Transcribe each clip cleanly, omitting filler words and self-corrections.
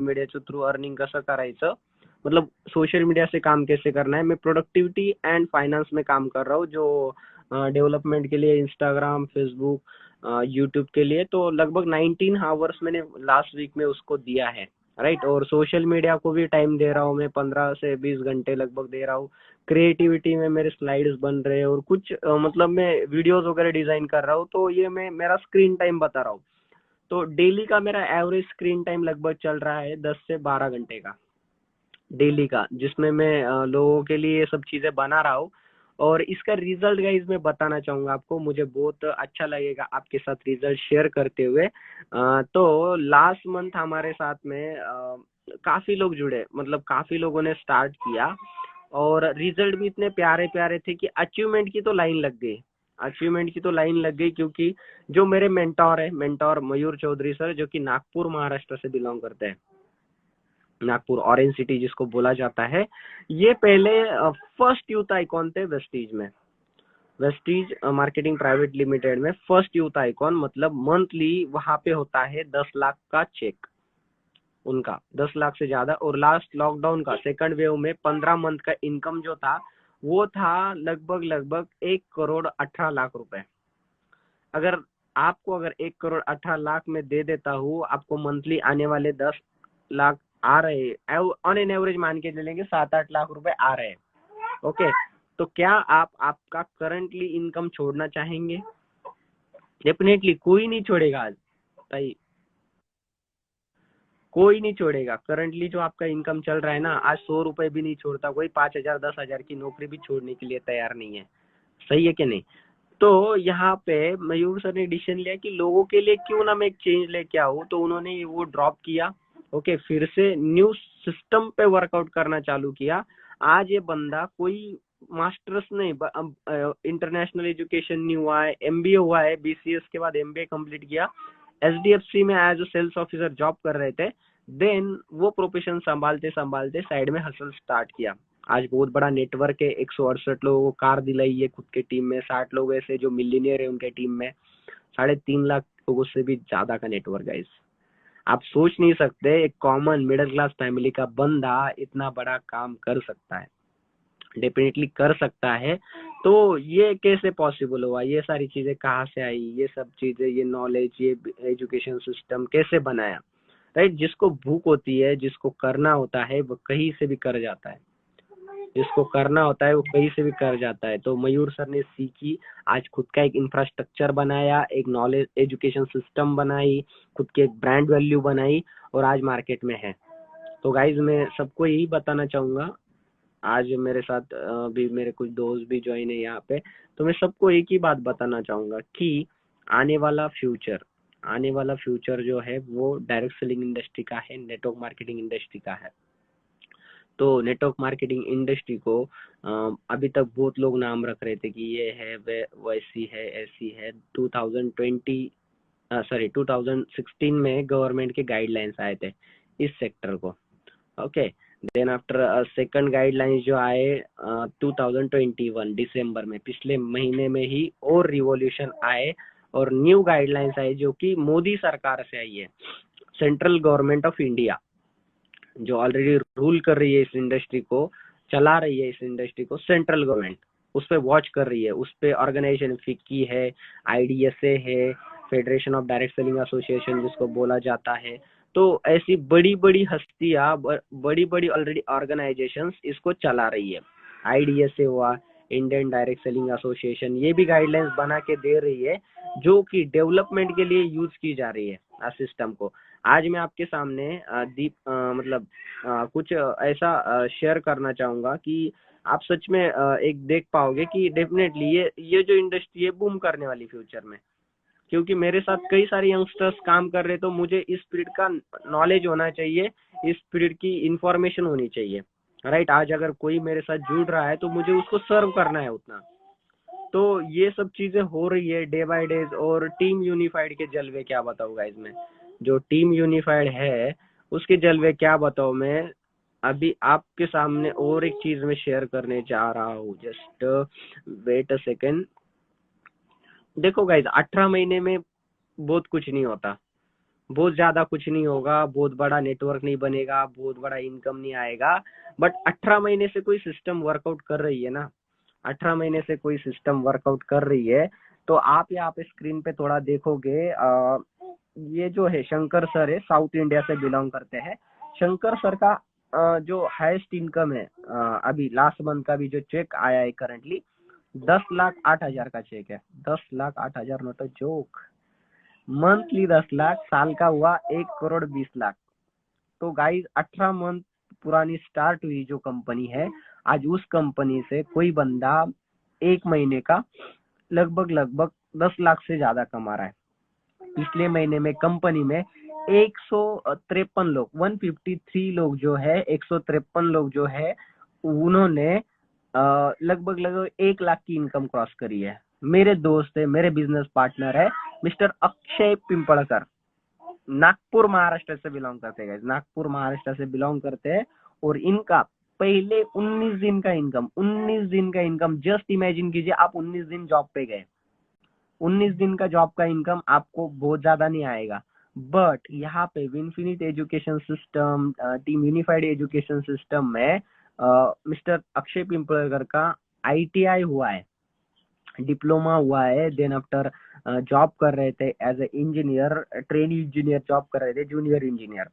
मीडियाच्या through earning कसं करायचं, मतलब सोशल मीडिया से काम कैसे करना है। मैं प्रोडक्टिविटी एंड फाइनेंस में काम कर रहा हूँ, जो डेवलपमेंट के लिए इंस्टाग्राम, फेसबुक, यूट्यूब के लिए। तो लगभग 19 आवर्स मैंने लास्ट वीक में उसको दिया है, राइट। और सोशल मीडिया को भी टाइम दे रहा हूँ मैं, 15 से 20 घंटे लगभग दे रहा हूँ। क्रिएटिविटी में मेरे स्लाइड्स बन रहे हैं और कुछ मतलब मैं वीडियोस वगैरह डिजाइन कर रहा हूँ। तो ये मैं मेरा स्क्रीन टाइम बता रहा हूँ। तो डेली का मेरा एवरेज स्क्रीन टाइम लगभग चल रहा है 10 से 12 घंटे का डेली का, जिसमें मैं लोगों के लिए ये सब चीजें बना रहा हूँ। और इसका रिजल्ट गाइस मैं बताना चाहूंगा आपको, मुझे बहुत अच्छा लगेगा आपके साथ रिजल्ट शेयर करते हुए। तो लास्ट मंथ हमारे साथ में काफी लोग जुड़े, मतलब काफी लोगों ने स्टार्ट किया और रिजल्ट भी इतने प्यारे प्यारे थे कि अचीवमेंट की तो लाइन लग गई। अचीवमेंट की तो लाइन लग गई क्योंकि जो मेरे मेंटोर है, मेंटोर मयूर चौधरी सर, जो कि नागपुर महाराष्ट्र से बिलोंग करते हैं, नागपुर ऑरेंज सिटी जिसको बोला जाता है। ये पहले फर्स्ट यूथ आइकॉन थे वेस्टीज में, वेस्टीज मार्केटिंग प्राइवेट लिमिटेड में फर्स्ट यूथ आइकॉन। मतलब मंथली वहां पे होता है 10 लाख का चेक उनका, 10 लाख से ज्यादा। और लास्ट लॉकडाउन का सेकंड वेव में 15 मंथ का इनकम जो था वो था लगभग लगभग 1 करोड़ 18 लाख रुपए। अगर आपको अगर 1 करोड़ 18 लाख में दे देता हूँ, आपको मंथली आने वाले 10 लाख आ रहे, ऑन एन एवरेज मान के चलेंगे 7-8 लाख रुपए आ रहे हैं, ओके। तो क्या आप आपका करंटली इनकम छोड़ना चाहेंगे? डेफिनेटली कोई नहीं छोड़ेगा आज भाई, कोई नहीं छोड़ेगा। करंटली जो आपका इनकम चल रहा है ना, आज 100 रुपए भी नहीं छोड़ता कोई, 5,000 10,000 की नौकरी भी छोड़ने के लिए तैयार नहीं है। सही है कि नहीं? तो यहाँ पे मयूर सर ने डिसीजन लिया कि लोगों के लिए क्यों ना मैं एक चेंज लेके आऊँ। तो उन्होंने वो ड्रॉप किया, ओके। फिर से न्यू सिस्टम पे वर्कआउट करना चालू किया। आज ये बंदा कोई मास्टर्स नहीं, इंटरनेशनल एजुकेशन नहीं हुआ है, एमबीए हुआ है, बीसीएस के बाद एमबीए कंप्लीट किया। एचडीएफसी में as a sales officer job कर रहे थे। देन वो प्रोफेशन संभालते संभालते साइड में हसल स्टार्ट किया। आज बहुत बड़ा नेटवर्क है, 168 लोगों को कार दिलाई है खुद के टीम में, 60 लोग ऐसे जो मिलीनियर है उनके टीम में, 3.5 लाख लोगों से भी ज्यादा का नेटवर्क है। आप सोच नहीं सकते एक कॉमन मिडिल क्लास फैमिली का बंदा इतना बड़ा काम कर सकता है। डेफिनेटली कर सकता है। तो ये कैसे पॉसिबल हुआ, ये सारी चीजें कहाँ से आई, ये सब चीजें, ये नॉलेज, ये एजुकेशन सिस्टम कैसे बनाया, राइट। जिसको भूख होती है, जिसको करना होता है, वो कहीं से भी कर जाता है। जिसको करना होता है वो कहीं से भी कर जाता है। तो मयूर सर ने सीखी, आज खुद का एक इंफ्रास्ट्रक्चर बनाया, एक नॉलेज एजुकेशन सिस्टम बनाई, खुद की एक ब्रांड वैल्यू बनाई और आज मार्केट में है। तो गाइज मैं सबको यही बताना चाहूंगा, आज मेरे साथ भी मेरे कुछ दोस्त भी ज्वाइन है यहाँ पे। तो मैं सबको एक ही बात बताना चाहूंगा कि आने वाला फ्यूचर, आने वाला फ्यूचर जो है वो डायरेक्ट सेलिंग इंडस्ट्री का है, नेटवर्क मार्केटिंग इंडस्ट्री का है। तो नेटवर्क मार्केटिंग इंडस्ट्री को अभी तक बहुत लोग नाम रख रहे थे कि ये है वैसी है ऐसी है। 2016 में गवर्नमेंट के गाइडलाइंस आए थे इस सेक्टर को, okay. Then after second guidelines जो आए 2021 दिसंबर में, पिछले महीने में ही और रिवॉल्यूशन आए और न्यू गाइडलाइंस आए जो कि मोदी सरकार से आई है, सेंट्रल गवर्नमेंट ऑफ इंडिया, जो ऑलरेडी रूल कर रही है इस इंडस्ट्री को, चला रही है इस इंडस्ट्री को सेंट्रल गवर्नमेंट, उस पर वॉच कर रही है। उस पर ऑर्गेनाइजेशन फिक्की है, आईडीएसए है, federation of direct selling association जिसको बोला जाता है। तो ऐसी बड़ी बड़ी हस्तियां, बड़ी बड़ी ऑलरेडी ऑर्गेनाइजेशंस इसको चला रही है। आईडीएसए हुआ, इंडियन डायरेक्ट सेलिंग एसोसिएशन, ये भी गाइडलाइंस बना के दे रही है जो कि डेवलपमेंट के लिए यूज की जा रही है सिस्टम को। आज मैं आपके सामने मतलब कुछ ऐसा शेयर करना चाहूंगा कि आप सच में एक देख पाओगे कि डेफिनेटली ये जो इंडस्ट्री है बूम करने वाली फ्यूचर में। क्योंकि मेरे साथ कई सारे यंगस्टर्स काम कर रहे, तो मुझे इस पीरियड का नॉलेज होना चाहिए, इस पीरियड की इंफॉर्मेशन होनी चाहिए, राइट। आज अगर कोई मेरे साथ जुड़ रहा है तो मुझे उसको सर्व करना है उतना। तो ये सब चीजें हो रही है डे बाय डे। और टीम यूनिफाइड के जलवे क्या बताऊंगा इसमें, जो टीम यूनिफाइड है उसके जलवे क्या बताऊं मैं। अभी आपके सामने और एक चीज में शेयर करने जा रहा हूँ, जस्ट वेट अ सेकेंड। देखो गाइज, 18 महीने में बहुत कुछ नहीं होता, बहुत ज्यादा कुछ नहीं होगा, बहुत बड़ा नेटवर्क नहीं बनेगा, बहुत बड़ा इनकम नहीं आएगा, बट 18 महीने से कोई सिस्टम वर्कआउट कर रही है ना, 18 महीने से कोई सिस्टम वर्कआउट कर रही है। तो आप यहाँ पे स्क्रीन पे थोड़ा देखोगे, ये जो है शंकर सर है, साउथ इंडिया से बिलोंग करते हैं। शंकर सर का जो हाईएस्ट इनकम है, अभी लास्ट मंथ का भी जो चेक आया है करंटली, 10,08,000 का चेक है। 10,08,000 not a joke. Monthly 10 lakh, साल का हुआ 1,20,00,000। तो गाइस 18 मंथ पुरानी स्टार्ट हुई जो कंपनी है, आज उस कंपनी से कोई बंदा 1 महीने का लगभग लगभग 10 लाख से ज्यादा कमा रहा है। पिछले महीने में कंपनी में 153 लोग, 153 लोग जो है, 153 लोग जो है, उन्होंने लगभग लगभग 1 लाख की इनकम क्रॉस करी है। मेरे दोस्त है, मेरे बिजनेस पार्टनर है, मिस्टर अक्षय पिंपड़कर, नागपुर महाराष्ट्र से बिलोंग करते हैं, नागपुर महाराष्ट्र से बिलोंग करते हैं। और इनका पहले 19 दिन का इनकम, 19 दिन का इनकम, जस्ट इमेजिन कीजिए आप 19 दिन जॉब पे गए, 19 दिन का जॉब का इनकम आपको बहुत ज्यादा नहीं आएगा, बट यहाँ पे Winfinite education system, team unified education system में मिस्टर अक्षय पिंपळकर का ITI हुआ है, डिप्लोमा हुआ है, देन आफ्टर जॉब कर रहे थे as a engineer, train engineer job कर रहे थे, जूनियर इंजीनियर।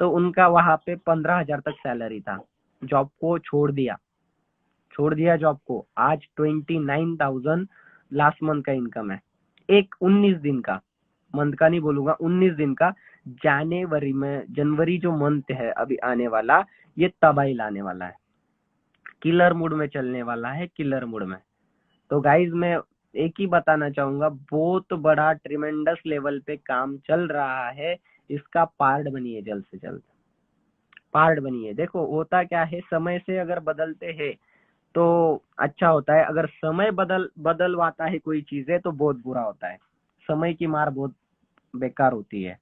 तो उनका वहां पे 15,000 तक सैलरी था, जॉब को छोड़ दिया जॉब को, आज 29,000 लास्ट मंथ का इनकम है। एक 19 दिन का, मंथ का नहीं बोलूंगा, 19 दिन का। जनवरी जो मंथ है अभी आने वाला, ये तबाही लाने वाला है, किलर मूड में चलने वाला है, किलर मूड में। तो गाइज मैं एक ही बताना चाहूंगा, बहुत बड़ा ट्रिमेंडस लेवल पे काम चल रहा है, इसका पार्ट बनिए, जल्द से जल्द पार्ट बनिए। देखो होता क्या है, समय से अगर बदलते हैं तो अच्छा होता है, अगर समय बदलवाता है कोई चीजें तो बहुत बुरा होता है, समय की मार बहुत बेकार होती है।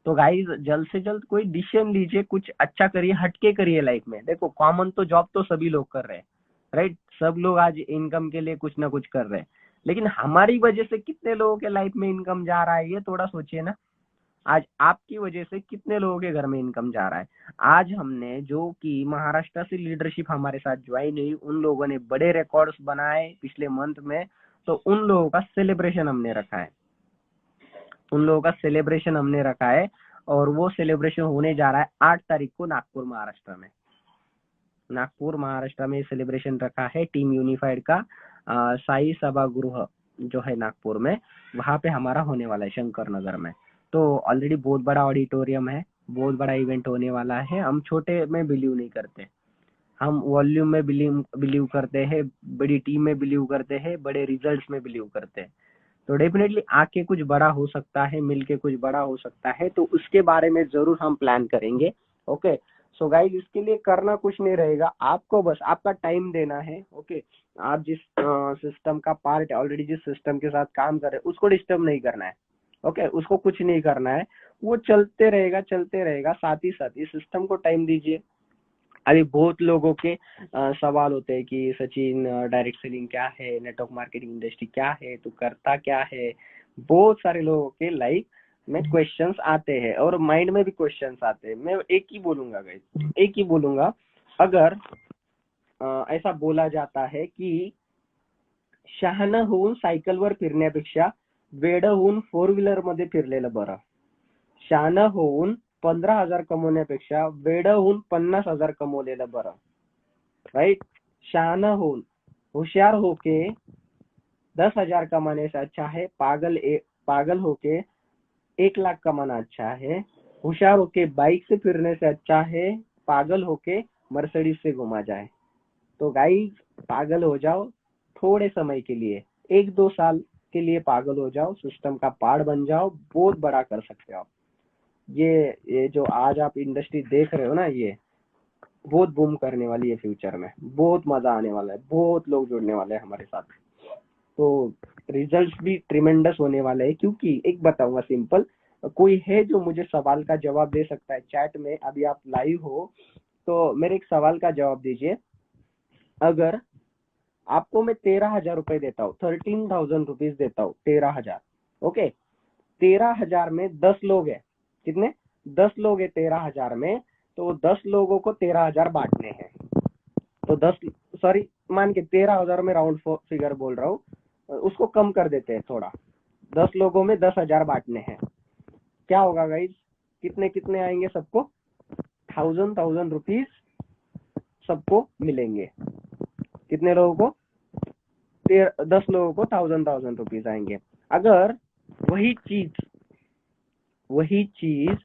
तो गाइज जल्द से जल्द कोई डिसीजन लीजिए, कुछ अच्छा करिए, हटके करिए लाइफ में। देखो कॉमन तो जॉब तो सभी लोग कर रहे हैं, राइट, सब लोग आज इनकम के लिए कुछ ना कुछ कर रहे हैं, लेकिन हमारी वजह से कितने लोगों के लाइफ में इनकम जा रहा है, ये थोड़ा सोचिए ना। आज आपकी वजह से कितने लोगों के घर में इनकम जा रहा है। आज हमने जो कि महाराष्ट्र से लीडरशिप हमारे साथ ज्वाइन हुई, उन लोगों ने बड़े रिकॉर्ड्स बनाए पिछले मंथ में, तो उन लोगों का सेलिब्रेशन हमने रखा है, उन लोगों का सेलिब्रेशन हमने रखा है। और वो सेलिब्रेशन होने जा रहा है 8 तारीख को नागपुर महाराष्ट्र में। नागपुर महाराष्ट्र में सेलिब्रेशन रखा है टीम यूनिफाइड का, साई सभागृह जो है नागपुर में, वहां पे हमारा होने वाला है शंकर नगर में। तो ऑलरेडी बहुत बड़ा ऑडिटोरियम है, बहुत बड़ा इवेंट होने वाला है। हम छोटे में बिलीव नहीं करते, हम वॉल्यूम में बिलीव करते हैं, बड़ी टीम में बिलीव करते हैं, बड़े रिजल्ट्स में बिलीव करते हैं। तो डेफिनेटली आके कुछ बड़ा हो सकता है, मिलके कुछ बड़ा हो सकता है, तो उसके बारे में जरूर हम प्लान करेंगे। ओके, सो गाइस इसके लिए करना कुछ नहीं रहेगा, आपको बस आपका टाइम देना है। ओके, आप जिस सिस्टम का पार्ट है, ऑलरेडी जिस सिस्टम के साथ काम कर रहे हैं, उसको डिस्टर्ब नहीं करना है। ओके, उसको कुछ नहीं करना है, वो चलते रहेगा चलते रहेगा, साथ ही साथ इस सिस्टम को टाइम दीजिए। अभी बहुत लोगों के सवाल होते हैं कि सचिन डायरेक्ट सेलिंग क्या है, नेटवर्क मार्केटिंग इंडस्ट्री क्या है, तू करता क्या है। बहुत सारे लोगों के लाइफ में क्वेश्चंस आते हैं और माइंड में भी क्वेश्चंस आते हैं। मैं एक ही बोलूंगा गाइस, एक ही बोलूंगा, अगर ऐसा बोला जाता है की शहाणा होऊन सायकलवर फिरण्यापेक्षा वेड होऊन 4 व्हीलर मध्ये फिरलेलं बरं। शहाणा होऊन 15,000 कमवण्यापेक्षा वेड होऊन 50,000 कमवलेलं बरं, राइट। शहाणा होऊन, होशियार होके 10,000 कमाने से अच्छा है पागल होके 1 लाख कमाना अच्छा है। होशियार होके बाइक से फिरने से अच्छा है पागल होके मर्सिडीज से घुमा जाए। तो गाइस पागल हो जाओ थोड़े समय के लिए, 1-2 साल के लिए पागल हो जाओ, सिस्टम का पार्ट बन जाओ, बहुत बड़ा कर सकते हो आप। ये जो आज आप इंडस्ट्री देख रहे हो ना, ये बहुत बूम करने वाली है, फ्यूचर में बहुत मजा आने वाला है, बहुत लोग जुड़ने वाले हैं हमारे साथ। तो रिजल्ट्स भी ट्रिमेंडस होने वाले हैं, क्योंकि एक बताऊंगा सिंपल, कोई है जो मुझे सवाल का जवाब दे सकता है चैट में, अभी आप लाइव हो तो मेरे एक सवाल का जवाब दीजिए। अगर आपको मैं 13,000 रुपए देता हूँ, 13,000 रुपीज देता हूँ, 13,000, ओके, 13,000 में 10 लोग है, कितने? 10 लोग है 13,000 में, तो 10 लोगों को 13,000 बांटने हैं। तो 10, सॉरी मान के 13,000 में राउंड फिगर बोल रहा हूँ, उसको कम कर देते हैं थोड़ा। 10 लोगों में 10,000 बांटने हैं। क्या होगा गाइज? कितने कितने आएंगे सबको? 1,000 रुपीज सबको मिलेंगे। कितने लोगों को? 10 लोगों को 1,000 रुपीज आएंगे। अगर वही चीज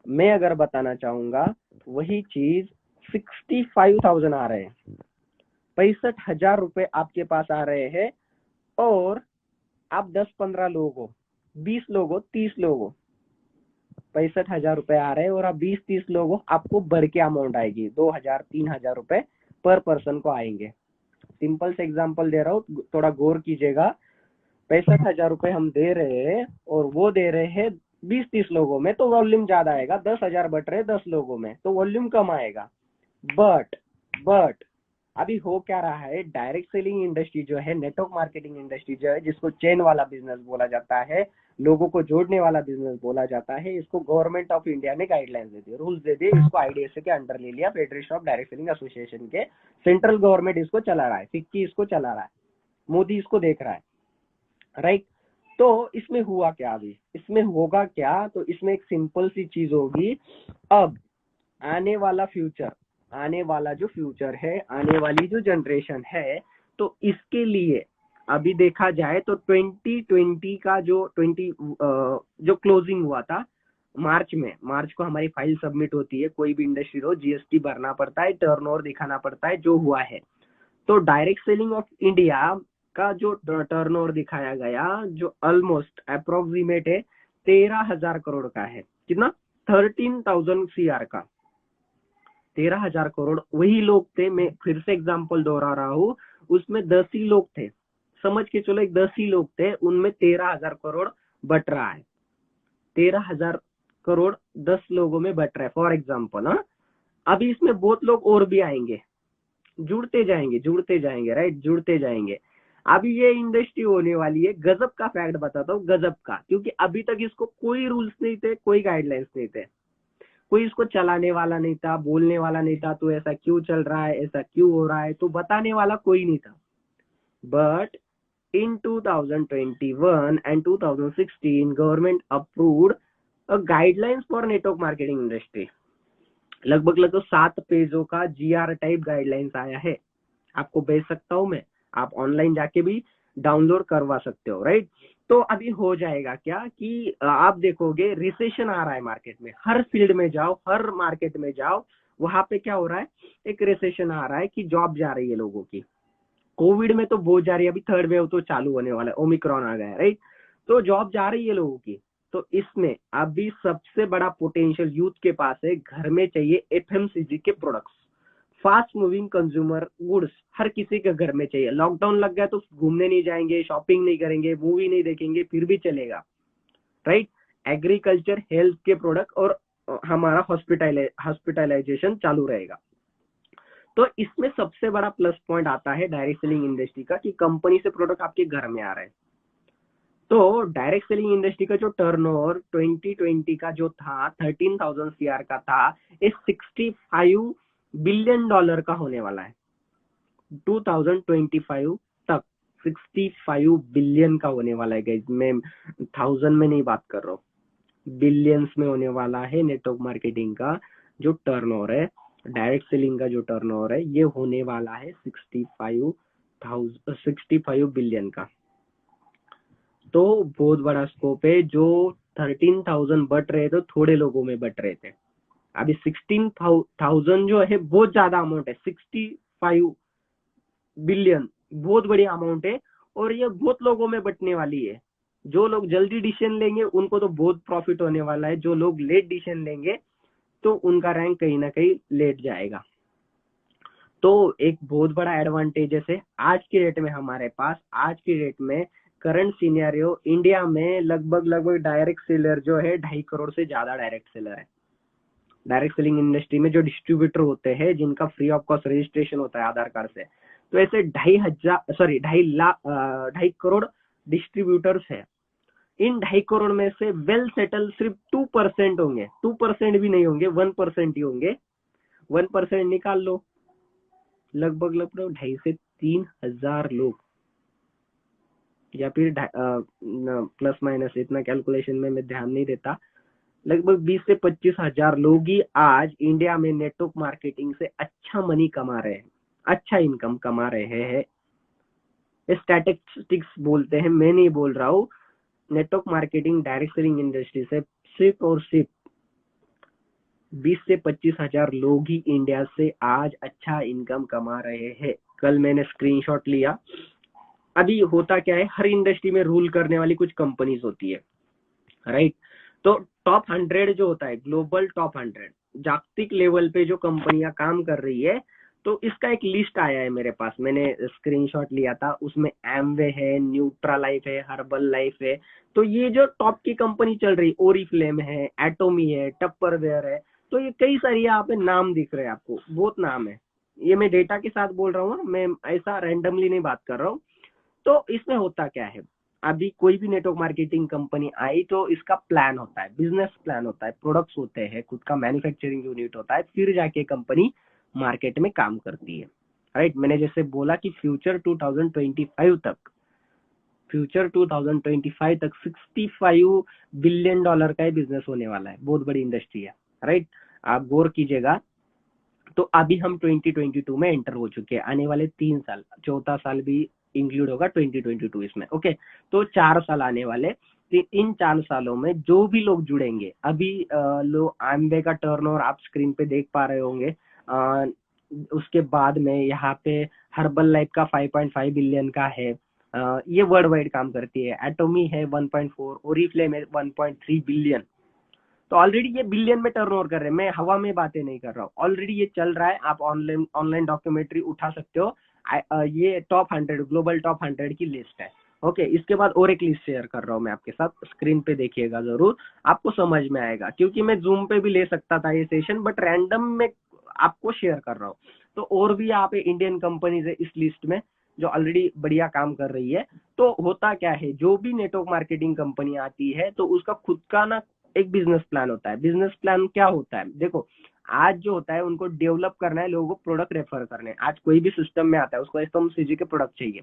मैं अगर बताना चाहूंगा, वही चीज 65,000 आ रहे हैं, 65,000 रुपए आपके पास आ रहे हैं, और आप 10-15 लोग हो, 20 लोग हो, 30 लोग हो, 65,000 रुपए आ रहे हैं और आप 20-30 लोग हो, आपको बढ़ के अमाउंट आएगी 2,000-3,000 रुपए पर पर्सन को आएंगे। सिंपल से एग्जांपल दे रहा हूँ, थोड़ा गौर कीजिएगा। 65,000 रुपए हम दे रहे हैं और वो दे रहे हैं 20-30 लोगों में, तो वॉल्यूम ज्यादा आएगा। 10,000 बट रहे 10 लोगों में, तो वॉल्यूम कम आएगा। बट अभी हो क्या रहा है, डायरेक्ट सेलिंग इंडस्ट्री जो है, नेटवर्क मार्केटिंग इंडस्ट्री जो है, जिसको चेन वाला बिजनेस बोला जाता है, लोगों को जोड़ने वाला बिजनेस बोला जाता है, इसको गवर्नमेंट ऑफ इंडिया ने गाइडलाइंस दे दी, रूल्स दे दिए, इसको आईडीएसए के अंडर ले लिया, federation of direct selling association के। सेंट्रल गवर्नमेंट इसको चला रहा है, फिक्की इसको चला रहा है, मोदी इसको देख रहा है, राइट। तो इसमें हुआ क्या? अभी इसमें होगा क्या? तो इसमें एक सिंपल सी चीज होगी। अब आने वाला जो फ्यूचर है, आने वाली जो जनरेशन है, तो इसके लिए अभी देखा जाए तो 2020 का जो क्लोजिंग हुआ था मार्च को हमारी फाइल सबमिट होती है, कोई भी इंडस्ट्री हो, जीएसटी भरना पड़ता है, टर्नओवर दिखाना पड़ता है, जो हुआ है। तो डायरेक्ट सेलिंग ऑफ इंडिया का जो टर्नओवर दिखाया गया, जो ऑलमोस्ट अप्रोक्सीमेट है 13,000 करोड़ का है। कितना? 13,000 CR का 13,000 करोड़। वही लोग थे, मैं फिर से एग्जांपल दोहरा रहा हूँ, उसमें 10 ही लोग थे, समझ के चलो, एक 10 ही लोग थे, उनमें 13,000 करोड़ बट रहा है। 13,000 करोड़ 10 लोगों में बट रहा है, फॉर एग्जाम्पल। हाँ, अभी इसमें बहुत लोग और भी आएंगे, जुड़ते जाएंगे, राइट, जुड़ते जाएंगे। अभी ये इंडस्ट्री होने वाली है, गजब का फैक्ट बताता हूँ, गजब का, क्योंकि अभी तक इसको कोई रूल्स नहीं थे, कोई गाइडलाइंस नहीं थे, कोई इसको चलाने वाला नहीं था, बोलने वाला नहीं था, तो ऐसा क्यों चल रहा है, ऐसा क्यों हो रहा है, तो बताने वाला कोई नहीं था। But in 2021 and 2016 government approved a guidelines for network marketing industry। लगभग 7 पेजों का जीआर टाइप गाइडलाइंस आया है, आपको भेज सकता हूं मैं, आप ऑनलाइन जाके भी डाउनलोड करवा सकते हो, राइट। तो अभी हो जाएगा क्या कि आप देखोगे रिसेशन आ रहा है मार्केट में, हर फील्ड में जाओ, हर मार्केट में जाओ, वहां पे क्या हो रहा है, एक रिसेशन आ रहा है कि जॉब जा रही है लोगों की। कोविड में तो बहुत जा रही है, अभी थर्ड वेव तो चालू होने वाला है, ओमिक्रॉन आ गया है, राइट। तो जॉब जा रही है लोगों की। तो इसमें अभी सबसे बड़ा पोटेंशियल यूथ के पास है, घर में चाहिए एफएमसीजी के products, fast moving consumer goods, हर किसी के घर में चाहिए। लॉकडाउन लग गया तो घूमने नहीं जाएंगे, शॉपिंग नहीं करेंगे, मूवी नहीं देखेंगे, फिर भी चलेगा, राइट। एग्रीकल्चर, हेल्थ के प्रोडक्ट, और हमारा हॉस्पिटलाइजेशन चालू रहेगा। तो इसमें सबसे बड़ा प्लस पॉइंट आता है डायरेक्ट सेलिंग इंडस्ट्री का, कि कंपनी से प्रोडक्ट आपके घर में आ रहे हैं। तो डायरेक्ट सेलिंग इंडस्ट्री का जो टर्नओवर 2020 का जो था 13,000 CR का था, इस $65 बिलियन का होने वाला है 2025 तक। 65 बिलियन का होने वाला है गाइस, मैं 1000 में नहीं बात कर रहा हूँ, बिलियंस में होने वाला है। नेटवर्क मार्केटिंग का जो टर्नओवर है, डायरेक्ट सेलिंग का जो टर्नओवर है, ये होने वाला है 65 बिलियन का। तो बहुत बड़ा स्कोप है। जो 13,000 बट रहे थे, थोड़े लोगों में बट रहे थे, अभी 16,000 जो है बहुत ज्यादा अमाउंट है। 65 बिलियन बहुत बड़ी अमाउंट है, और ये बहुत लोगों में बटने वाली है। जो लोग जल्दी डिसीजन लेंगे उनको तो बहुत प्रॉफिट होने वाला है, जो लोग लेट डिसीजन लेंगे तो उनका रैंक कहीं ना कहीं लेट जाएगा। तो एक बहुत बड़ा एडवांटेज है आज की डेट में हमारे पास। आज की डेट में करंट सिनेरियो इंडिया में लगभग डायरेक्ट सेलर जो है 2.5 करोड़ से ज्यादा डायरेक्ट सेलर है। डायरेक्ट सेलिंग इंडस्ट्री में जो डिस्ट्रीब्यूटर होते हैं, जिनका फ्री ऑफ कॉस्ट रजिस्ट्रेशन होता है आधार कार्ड से, तो ऐसे 2.5 करोड़ डिस्ट्रीब्यूटर्स है। इन 2.5 करोड़ में से वेल सेटल सिर्फ 2% होंगे, 2% भी नहीं होंगे, 1% ही होंगे। 1% निकाल लो, लगभग लगभग 2,500 से 3,000 लोग, या फिर प्लस माइनस, इतना कैलकुलेशन में मैं ध्यान नहीं देता। लगभग 20 से 25 हजार लोग ही आज इंडिया में नेटवर्क मार्केटिंग से अच्छा मनी कमा रहे हैं, अच्छा इनकम कमा रहे हैं। स्टैटिस्टिक्स बोलते हैं, मैं नहीं बोल रहा हूँ। Network marketing direct selling industry से सिर्फ और सिर्फ 20 से 25 हजार लोग ही इंडिया से आज अच्छा इनकम कमा रहे हैं। कल मैंने स्क्रीनशॉट लिया। अभी होता क्या है, हर इंडस्ट्री में रूल करने वाली कुछ कंपनीज होती है, राइट। तो टॉप 100 जो होता है, ग्लोबल टॉप 100, जागतिक लेवल पे जो कंपनियां काम कर रही है, तो इसका एक लिस्ट आया है मेरे पास, मैंने स्क्रीनशॉट लिया था। उसमें एमवे है, न्यूट्रा लाइफ है, हर्बल लाइफ है। तो ये जो टॉप की कंपनी चल रही, ओरिफ्लेम है, एटोमी है, टप्परवेयर है, तो ये कई सारी यहाँ पे नाम दिख रहे हैं आपको, बहुत नाम है। ये मैं डेटा के साथ बोल रहा हूँ, मैं ऐसा रैंडमली नहीं बात कर रहा हूँ। तो इसमें होता क्या है, अभी कोई भी नेटवर्क मार्केटिंग कंपनी आई तो इसका प्लान होता है, बिजनेस प्लान होता है, प्रोडक्ट्स होते हैं, खुद का मैन्युफैक्चरिंग यूनिट होता है, फिर जाके कंपनी मार्केट में काम करती है, राइट। मैंने जैसे बोला कि फ्यूचर 2025 तक $65 बिलियन का बिजनेस होने वाला है, बहुत बड़ी इंडस्ट्री है, राइट। आप गौर कीजिएगा। तो अभी हम 2022 में एंटर हो चुके हैं, आने वाले 3 साल, चौथा साल भी इंक्लूड होगा 2022 इसमें, ओके। तो 4 साल आने वाले। इन 4 सालों में जो भी लोग जुड़ेंगे, अभी लोग आमबे का टर्नओवर आप स्क्रीन पे देख पा रहे होंगे। उसके बाद में यहाँ पे हर्बल लाइफ का 5.5 बिलियन का है। ये वर्ल्ड वाइड काम करती है। एटोमी है 1.4, ओरिफ्लेम है 1.3 बिलियन। तो ऑलरेडी ये बिलियन में टर्नओवर कर रहे हैं, मैं हवा में बातें नहीं कर रहा हूँ, ऑलरेडी ये चल रहा है। आप ऑनलाइन ऑनलाइन डॉक्यूमेंट्री उठा सकते हो। ये टॉप 100, ग्लोबल टॉप 100 की लिस्ट है, ओके। इसके बाद और एक लिस्ट शेयर कर रहा हूँ मैं आपके साथ, स्क्रीन पे देखिएगा जरूर, आपको समझ में आएगा। क्योंकि मैं जूम पे भी ले सकता था ये सेशन, बट रैंडम में आपको शेयर कर रहा हूँ। तो और भी यहाँ पे इंडियन कंपनीज है इस लिस्ट में, जो ऑलरेडी बढ़िया काम कर रही है। तो होता क्या है, जो भी नेटवर्क मार्केटिंग कंपनी आती है तो उसका खुद का ना एक बिजनेस प्लान होता है। बिजनेस प्लान क्या होता है, देखो, आज जो होता है उनको डेवलप करना है, लोगों को प्रोडक्ट रेफर करने हैं। आज कोई भी सिस्टम में आता है उसको FMCG के प्रोडक्ट चाहिए,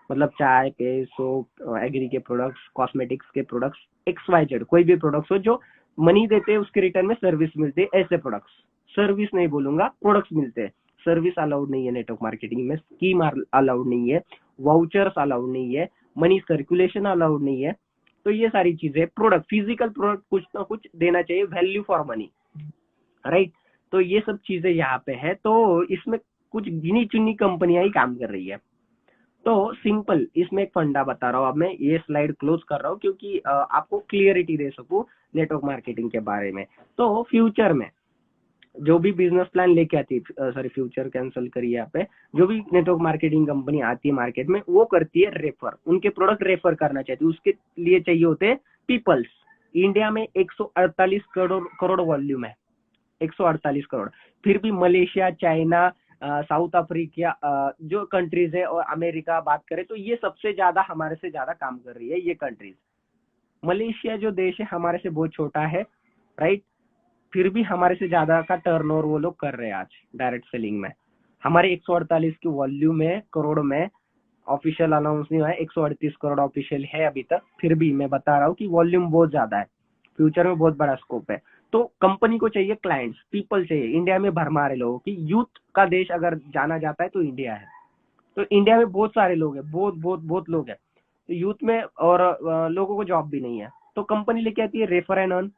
मतलब चाय पे, सोप, एग्री के प्रोडक्ट्स, कॉस्मेटिक्स के प्रोडक्ट्स, XYZ कोई भी प्रोडक्ट्स हो जो मनी देते हैं, उसके रिटर्न में सर्विस मिलती है, ऐसे प्रोडक्ट्स। सर्विस नहीं बोलूंगा, प्रोडक्ट्स मिलते हैं। सर्विस अलाउड नहीं है नेटवर्क मार्केटिंग में, स्कीम अलाउड नहीं है, वाउचर्स अलाउड नहीं है, मनी सर्कुलेशन अलाउड नहीं है। तो ये सारी चीजें, प्रोडक्ट, फिजिकल प्रोडक्ट कुछ ना कुछ देना चाहिए, वैल्यू फॉर मनी, राइट। तो ये सब चीजें यहाँ पे है। तो इसमें कुछ गिनी चुनी कंपनियां ही काम कर रही है। तो सिंपल इसमें एक फंडा बता रहा हूँ। अब मैं ये स्लाइड क्लोज कर रहा हूँ क्योंकि आपको क्लियरिटी दे सकूं नेटवर्क मार्केटिंग के बारे में। तो फ्यूचर में जो भी बिजनेस प्लान लेके आती है, सॉरी फ्यूचर कैंसिल करिए यहाँ पे, जो भी नेटवर्क मार्केटिंग कंपनी आती है मार्केट में, वो करती है रेफर, उनके प्रोडक्ट रेफर करना चाहती है, उसके लिए चाहिए होते हैं पीपल्स। इंडिया में 148 करोड़ वॉल्यूम है, 148 करोड़। फिर भी मलेशिया, चाइना, साउथ अफ्रीका, जो कंट्रीज है, और अमेरिका बात करें तो ये सबसे ज्यादा हमारे से ज्यादा काम कर रही है ये कंट्रीज। मलेशिया जो देश है हमारे से बहुत छोटा है, राइट। फिर भी हमारे से ज्यादा का टर्नओवर वो लोग कर रहे हैं आज डायरेक्ट सेलिंग में। हमारे 148 की वॉल्यूम में, करोड़ में, ऑफिशियल अनाउंस नहीं हुआ है, 138 करोड़ ऑफिशियल है अभी तक। फिर भी मैं बता रहा हूँ कि वॉल्यूम बहुत ज्यादा है, फ्यूचर में बहुत बड़ा स्कोप है। तो कंपनी को चाहिए क्लाइंट्स, पीपल चाहिए। इंडिया में भरमार है लोगों की, यूथ का देश अगर जाना जाता है तो इंडिया है। तो इंडिया में बहुत सारे लोग हैं, बहुत बहुत बहुत लोग हैं तो यूथ में, और लोगों को जॉब भी नहीं है। तो कंपनी लेके आती है रेफर एंड अर्न।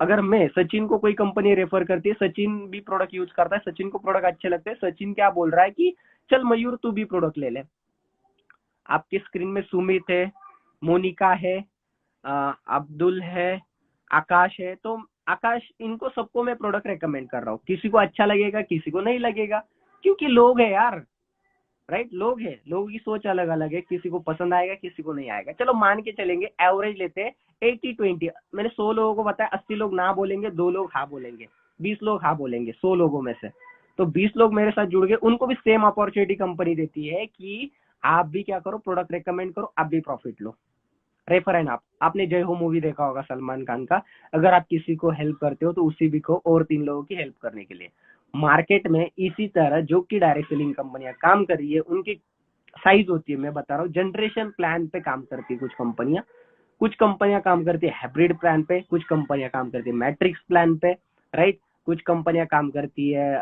अगर मैं, सचिन को कोई कंपनी रेफर करती है, सचिन भी प्रोडक्ट यूज करता है, सचिन को प्रोडक्ट अच्छे लगते हैं, सचिन क्या बोल रहा है कि चल मयूर तू भी प्रोडक्ट ले ले। आपकी स्क्रीन में सुमित है, मोनिका है, अब्दुल है, आकाश है। तो आकाश, इनको सबको मैं प्रोडक्ट रेकमेंड कर रहा हूँ। किसी को अच्छा लगेगा, किसी को नहीं लगेगा, क्योंकि लोग है यार, राइट। लोग है, लोगों की सोच अलग अलग है, किसी को पसंद आएगा, किसी को नहीं आएगा। चलो मान के चलेंगे, एवरेज लेते हैं 80-20। मैंने 100 लोगों को बताया, 80 लोग ना बोलेंगे, 2 लोग हाँ बोलेंगे, 20 लोग हाँ बोलेंगे 100 लोगों में से। तो 20 लोग मेरे साथ जुड़ गए, उनको भी सेम अपॉर्चुनिटी कंपनी देती है कि आप भी क्या करो, प्रोडक्ट रेकमेंड करो, आप भी प्रॉफिट लो, रेफर एंड आपने जय हो मूवी देखा होगा सलमान खान का, अगर आप किसी को हेल्प करते हो तो उसी भी को और 3 लोगों की हेल्प करने के लिए। मार्केट में इसी तरह जो कि डायरेक्ट सेलिंग कंपनियां काम कर रही है उनकी साइज होती है, मैं बता रहा हूँ जनरेशन प्लान पे काम करती है कुछ कंपनियां काम करती है हाइब्रिड प्लान पे, कुछ कंपनियां काम करती है मैट्रिक्स प्लान पे, राइट। कुछ कंपनियां काम करती है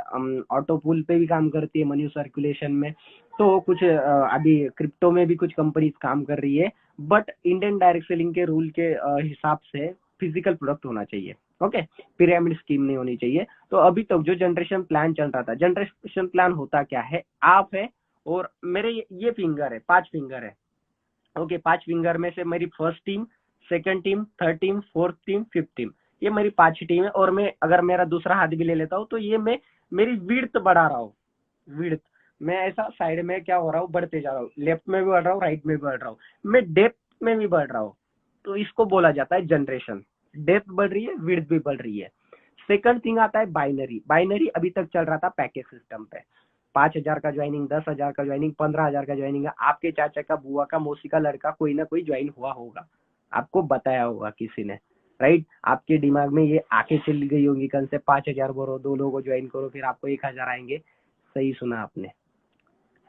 ऑटो पूल पे भी काम करती है मनी सर्कुलेशन में। तो कुछ अभी क्रिप्टो में भी कुछ कंपनीज काम कर रही है। बट इंडियन डायरेक्ट सेलिंग के रूल के हिसाब से फिजिकल प्रोडक्ट होना चाहिए, ओके। पिरामिड स्कीम नहीं होनी चाहिए। तो अभी तक जो जनरेशन प्लान चल रहा था, जनरेशन प्लान होता क्या है, आप है और मेरे ये फिंगर है, 5 फिंगर है, ओके। 5 फिंगर में से मेरी first team, second team, third team, fourth team, fifth team, ये मेरी 5 टीम है। और मैं अगर मेरा दूसरा हाथ भी ले लेता हूँ तो ये मैं मेरी विड्थ बढ़ा रहा हूँ, विड्थ। मैं ऐसा साइड में क्या हो रहा हूँ, बढ़ते जा रहा हूँ, लेफ्ट में भी बढ़ रहा हूँ, राइट में भी बढ़ रहा हूँ, मैं डेप्थ में भी बढ़ रहा हूँ। तो इसको बोला जाता है जनरेशन। डेप्थ बढ़ रही है, विड्थ भी बढ़ रही है। सेकंड थिंग आता है बाइनरी। बाइनरी अभी तक चल रहा था पैकेज सिस्टम पे, 5,000 का ज्वाइनिंग, 10,000 का ज्वाइनिंग, 15,000 का ज्वाइनिंग है। आपके चाचा का, बुआ का, मौसी का लड़का कोई ना कोई ज्वाइन हुआ होगा, आपको बताया होगा किसी ने, राइट। आपके दिमाग में ये आके चली गई होंगी कल से 5,000 भरो, 2 लोगों को ज्वाइन करो, फिर आपको 1,000 आएंगे। सही सुना आपने,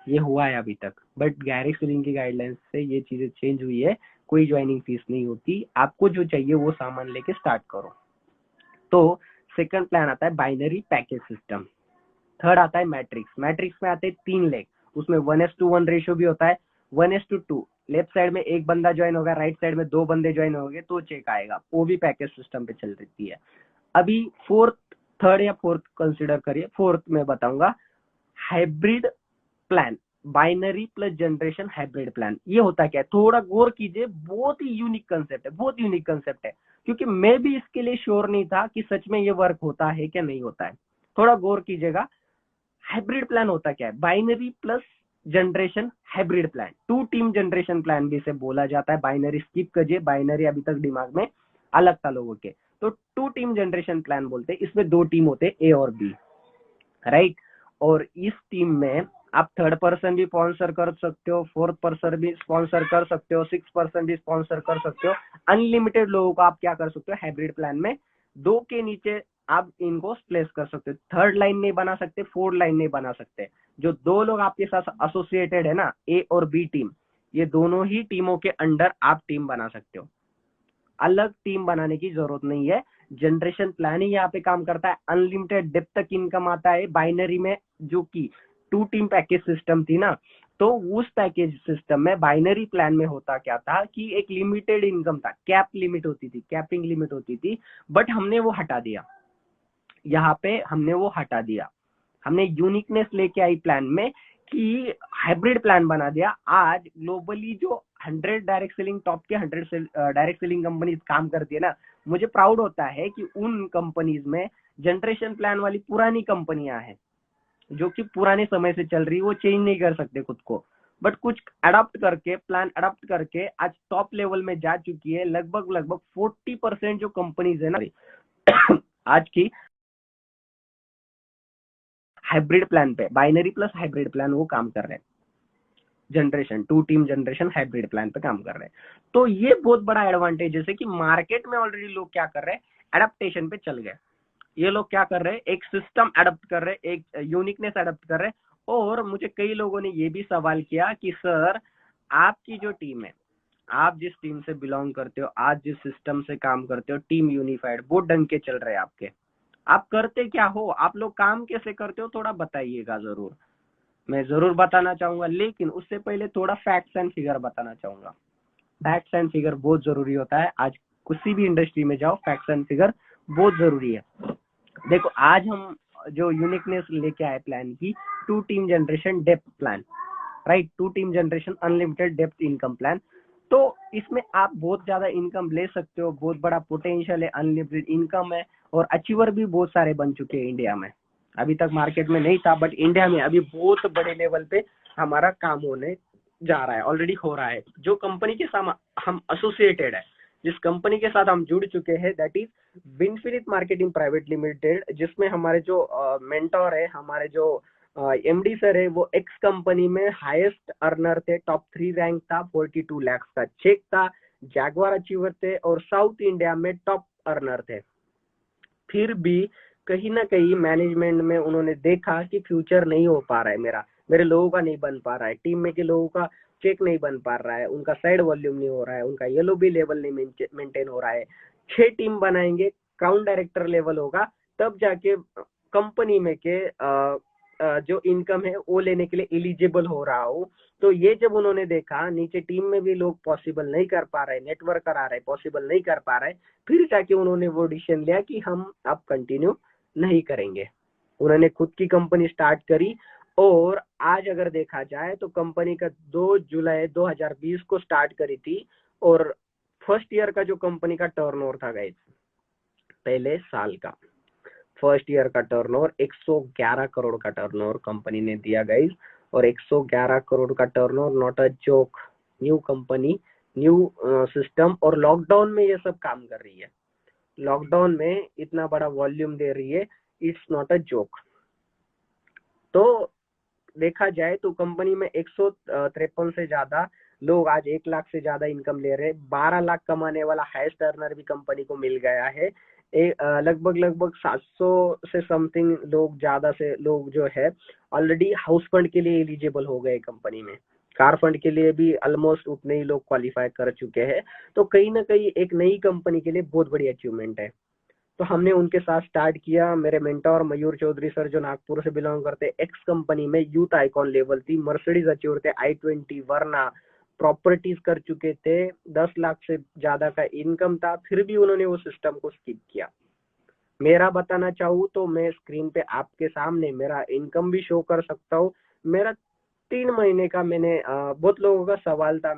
ये हुआ है अभी तक। बट डायरेक्ट सेलिंग की गाइडलाइंस से ये चीजें चेंज हुई है, कोई ज्वाइनिंग फीस नहीं होती, आपको जो चाहिए वो सामान लेके स्टार्ट करो। तो सेकंड प्लान आता है बाइनरी पैकेज सिस्टम। थर्ड आता है मैट्रिक्स। मैट्रिक्स में आते हैं 3 लेग, उसमें 1:1 रेशियो भी होता है। 1:2, लेफ्ट साइड में एक बंदा ज्वाइन होगा, राइट साइड में 2 बंदे ज्वाइन होंगे तो चेक आएगा, वो भी पैकेज सिस्टम पे चल रही है। अभी फोर्थ, थर्ड या फोर्थ कंसिडर करिए, फोर्थ में बताऊंगा hybrid plan. Binary plus generation hybrid plan, ये होता क्या है, थोड़ा गौर कीजिए, बहुत ही यूनिक कंसेप्ट है, बहुत यूनिक कंसेप्ट है। क्योंकि मैं भी इसके लिए श्योर नहीं था कि सच में ये वर्क होता है क्या नहीं होता है, थोड़ा गौर कीजिएगा। हाइब्रिड प्लान होता क्या है, binary plus generation hybrid plan, 2 team generation plan भी इसे बोला जाता है। बाइनरी स्किप कीजिए, बाइनरी अभी तक दिमाग में अलग था लोगों के। तो 2 टीम जनरेशन प्लान बोलते हैं, इसमें 2 टीम होते हैं, ए और बी, राइट। और इस टीम में आप थर्ड पर्सन भी स्पॉन्सर कर सकते हो, फोर्थ पर्सन भी स्पॉन्सर कर सकते हो, 6 पर्सन भी स्पॉन्सर कर सकते हो। अनलिमिटेड लोगों को आप क्या कर सकते हो हाइब्रिड प्लान में, 2 के नीचे आप इनको प्लेस कर सकते हो। थर्ड लाइन नहीं बना सकते, फोर्थ लाइन नहीं बना सकते। जो 2 लोग आपके साथ एसोसिएटेड है ना, ए और बी टीम, ये दोनों ही टीमों के अंडर आप टीम बना सकते हो, अलग टीम बनाने की जरूरत नहीं है। जनरेशन प्लान ही यहाँ पे काम करता है, अनलिमिटेड डेप्थ तक इनकम आता है बाइनरी में। जो कि 2 टीम पैकेज सिस्टम थी ना, तो उस पैकेज सिस्टम में बाइनरी प्लान में होता क्या था कि एक लिमिटेड इनकम था, कैप लिमिट होती थी, कैपिंग लिमिट होती थी। बट हमने वो हटा दिया, यहाँ पे हमने वो हटा दिया, हमने यूनिकनेस लेके आई प्लान में कि हाइब्रिड प्लान बना दिया। आज ग्लोबली जो 100 डायरेक्ट सेलिंग, टॉप के 100 डायरेक्ट सेलिंग कंपनीज काम करती है ना, मुझे प्राउड होता है कि उन कंपनीज में जनरेशन प्लान वाली पुरानी कंपनियां हैं, जो कि पुराने समय से चल रही, वो चेंज नहीं कर सकते खुद को। बट कुछ अडॉप्ट करके, प्लान अडॉप्ट करके आज टॉप लेवल में जा चुकी है। लगभग लगभग 40% जो कंपनीज है ना आज की हाइब्रिड प्लान पे, बाइनरी प्लस हाइब्रिड प्लान वो काम कर रहे हैं। Generation 2 team generation hybrid plan पे काम कर रहे हैं। तो ये बहुत बड़ा एडवांटेज, जैसे कि मार्केट में ऑलरेडी लोग क्या कर रहे हैं, एडेप्टेशन पे चल गए। ये लोग क्या कर रहे हैं, एक सिस्टम अडॉप्ट कर रहे हैं, एक यूनिकनेस अडॉप्ट कर रहे हैं। और मुझे कई लोगों ने ये भी सवाल किया कि सर, आपकी जो टीम है, आप जिस टीम से बिलोंग करते हो, आज जिस सिस्टम से काम करते हो, टीम यूनिफाइड, बहुत ढंग के चल रहे हैं आपके, आप करते क्या हो, आप लोग काम कैसे करते हो, थोड़ा बताइएगा जरूर। मैं जरूर बताना चाहूंगा, लेकिन उससे पहले थोड़ा फैक्ट्स एंड फिगर बताना चाहूंगा। फैक्ट्स एंड फिगर बहुत जरूरी होता है, आज किसी भी इंडस्ट्री में जाओ, फैक्ट्स एंड फिगर बहुत जरूरी है। देखो, आज हम जो यूनिकनेस लेके आए प्लान की, 2 team generation depth plan, right. 2 team generation unlimited depth income plan. तो इसमें आप बहुत ज्यादा इनकम ले सकते हो, बहुत बड़ा पोटेंशियल है, अनलिमिटेड इनकम है। और अचीवर भी बहुत सारे बन चुके हैं इंडिया में, अभी तक मार्केट में नहीं था, बट इंडिया में अभी बहुत बड़े लेवल पे हमारा काम होने जा रहा है, ऑलरेडी हो रहा है। जो कंपनी के साथ हम एसोसिएटेड है, जिस कंपनी के साथ हम जुड़ चुके हैं, that is Winfinite marketing private limited, जिसमें हमारे जो मेंटोर है, हमारे जो एमडी सर है, वो एक्स कंपनी में हाईएस्ट अर्नर थे, टॉप 3 रैंक था, 42 लाख का चेक था, जैगवार अचीवर थे और साउथ इंडिया में टॉप अर्नर थे। फिर भी कहीं ना कहीं मैनेजमेंट में उन्होंने देखा कि फ्यूचर नहीं हो पा रहा है, मेरे लोगों का नहीं बन पा रहा है, टीम में के लोगों का चेक नहीं बन पा रहा है, उनका साइड वॉल्यूम नहीं हो रहा है, उनका येलो बी लेवल नहीं मेंटेन हो रहा है। 6 टीम बनाएंगे, काउंट डायरेक्टर लेवल होगा, तब जाके कंपनी में के जो इनकम है वो लेने के लिए एलिजिबल हो रहा हो। तो ये जब उन्होंने देखा नीचे टीम में भी लोग पॉसिबल नहीं कर पा रहे, नेटवर्क करा रहे, पॉसिबल नहीं कर पा रहे, फिर जाके उन्होंने वो डिसीजन लिया कि हम अब कंटिन्यू नहीं करेंगे। उन्होंने खुद की कंपनी स्टार्ट करी और आज अगर देखा जाए तो कंपनी का 2 जुलाई 2020 को स्टार्ट करी थी और फर्स्ट ईयर का जो कंपनी का टर्नओवर था गाइस, पहले साल का फर्स्ट ईयर का टर्नओवर 111 करोड़ का टर्नओवर कंपनी ने दिया गाइस। और 111 करोड़ का turnover, not a joke. New company, new system, और लॉकडाउन में ये सब काम कर रही है, लॉकडाउन में इतना बड़ा वॉल्यूम दे रही है, इट्स नॉट अ जोक। तो देखा जाए तो कंपनी में 153 से ज्यादा लोग आज 1 लाख से ज्यादा इनकम ले रहे हैं। 12 लाख कमाने वाला हाईएस्ट अर्नर भी कंपनी को मिल गया है। लगभग लगभग 700 से समथिंग लोग, ज्यादा से लोग जो है ऑलरेडी हाउस फंड के लिए एलिजिबल हो गए कंपनी में। कार फंड के लिए भी ऑलमोस्ट उतने ही लोग क्वालिफाई कर चुके हैं। तो कहीं ना कहीं एक नई कंपनी के लिए बहुत बड़ी अचीवमेंट है। तो हमने उनके साथ स्टार्ट किया। मेरे मेंटोर मयूर चौधरी सर जो नागपुर से बिलोंग करते, एक्स कंपनी में यूथ आइकॉन लेवल थी, मर्सिडीज अचीवर थे, i20 वरना, प्रॉपर्टीज कर चुके थे, 10 लाख से ज्यादा का इनकम था, फिर भी उन्होंने वो सिस्टम को स्किप किया। मेरा बताना चाहूँ तो मैं स्क्रीन पे आपके सामने मेरा इनकम भी शो कर सकता हूँ। मेरा 3 महीने का, मैंने बहुत लोगों का सवाल था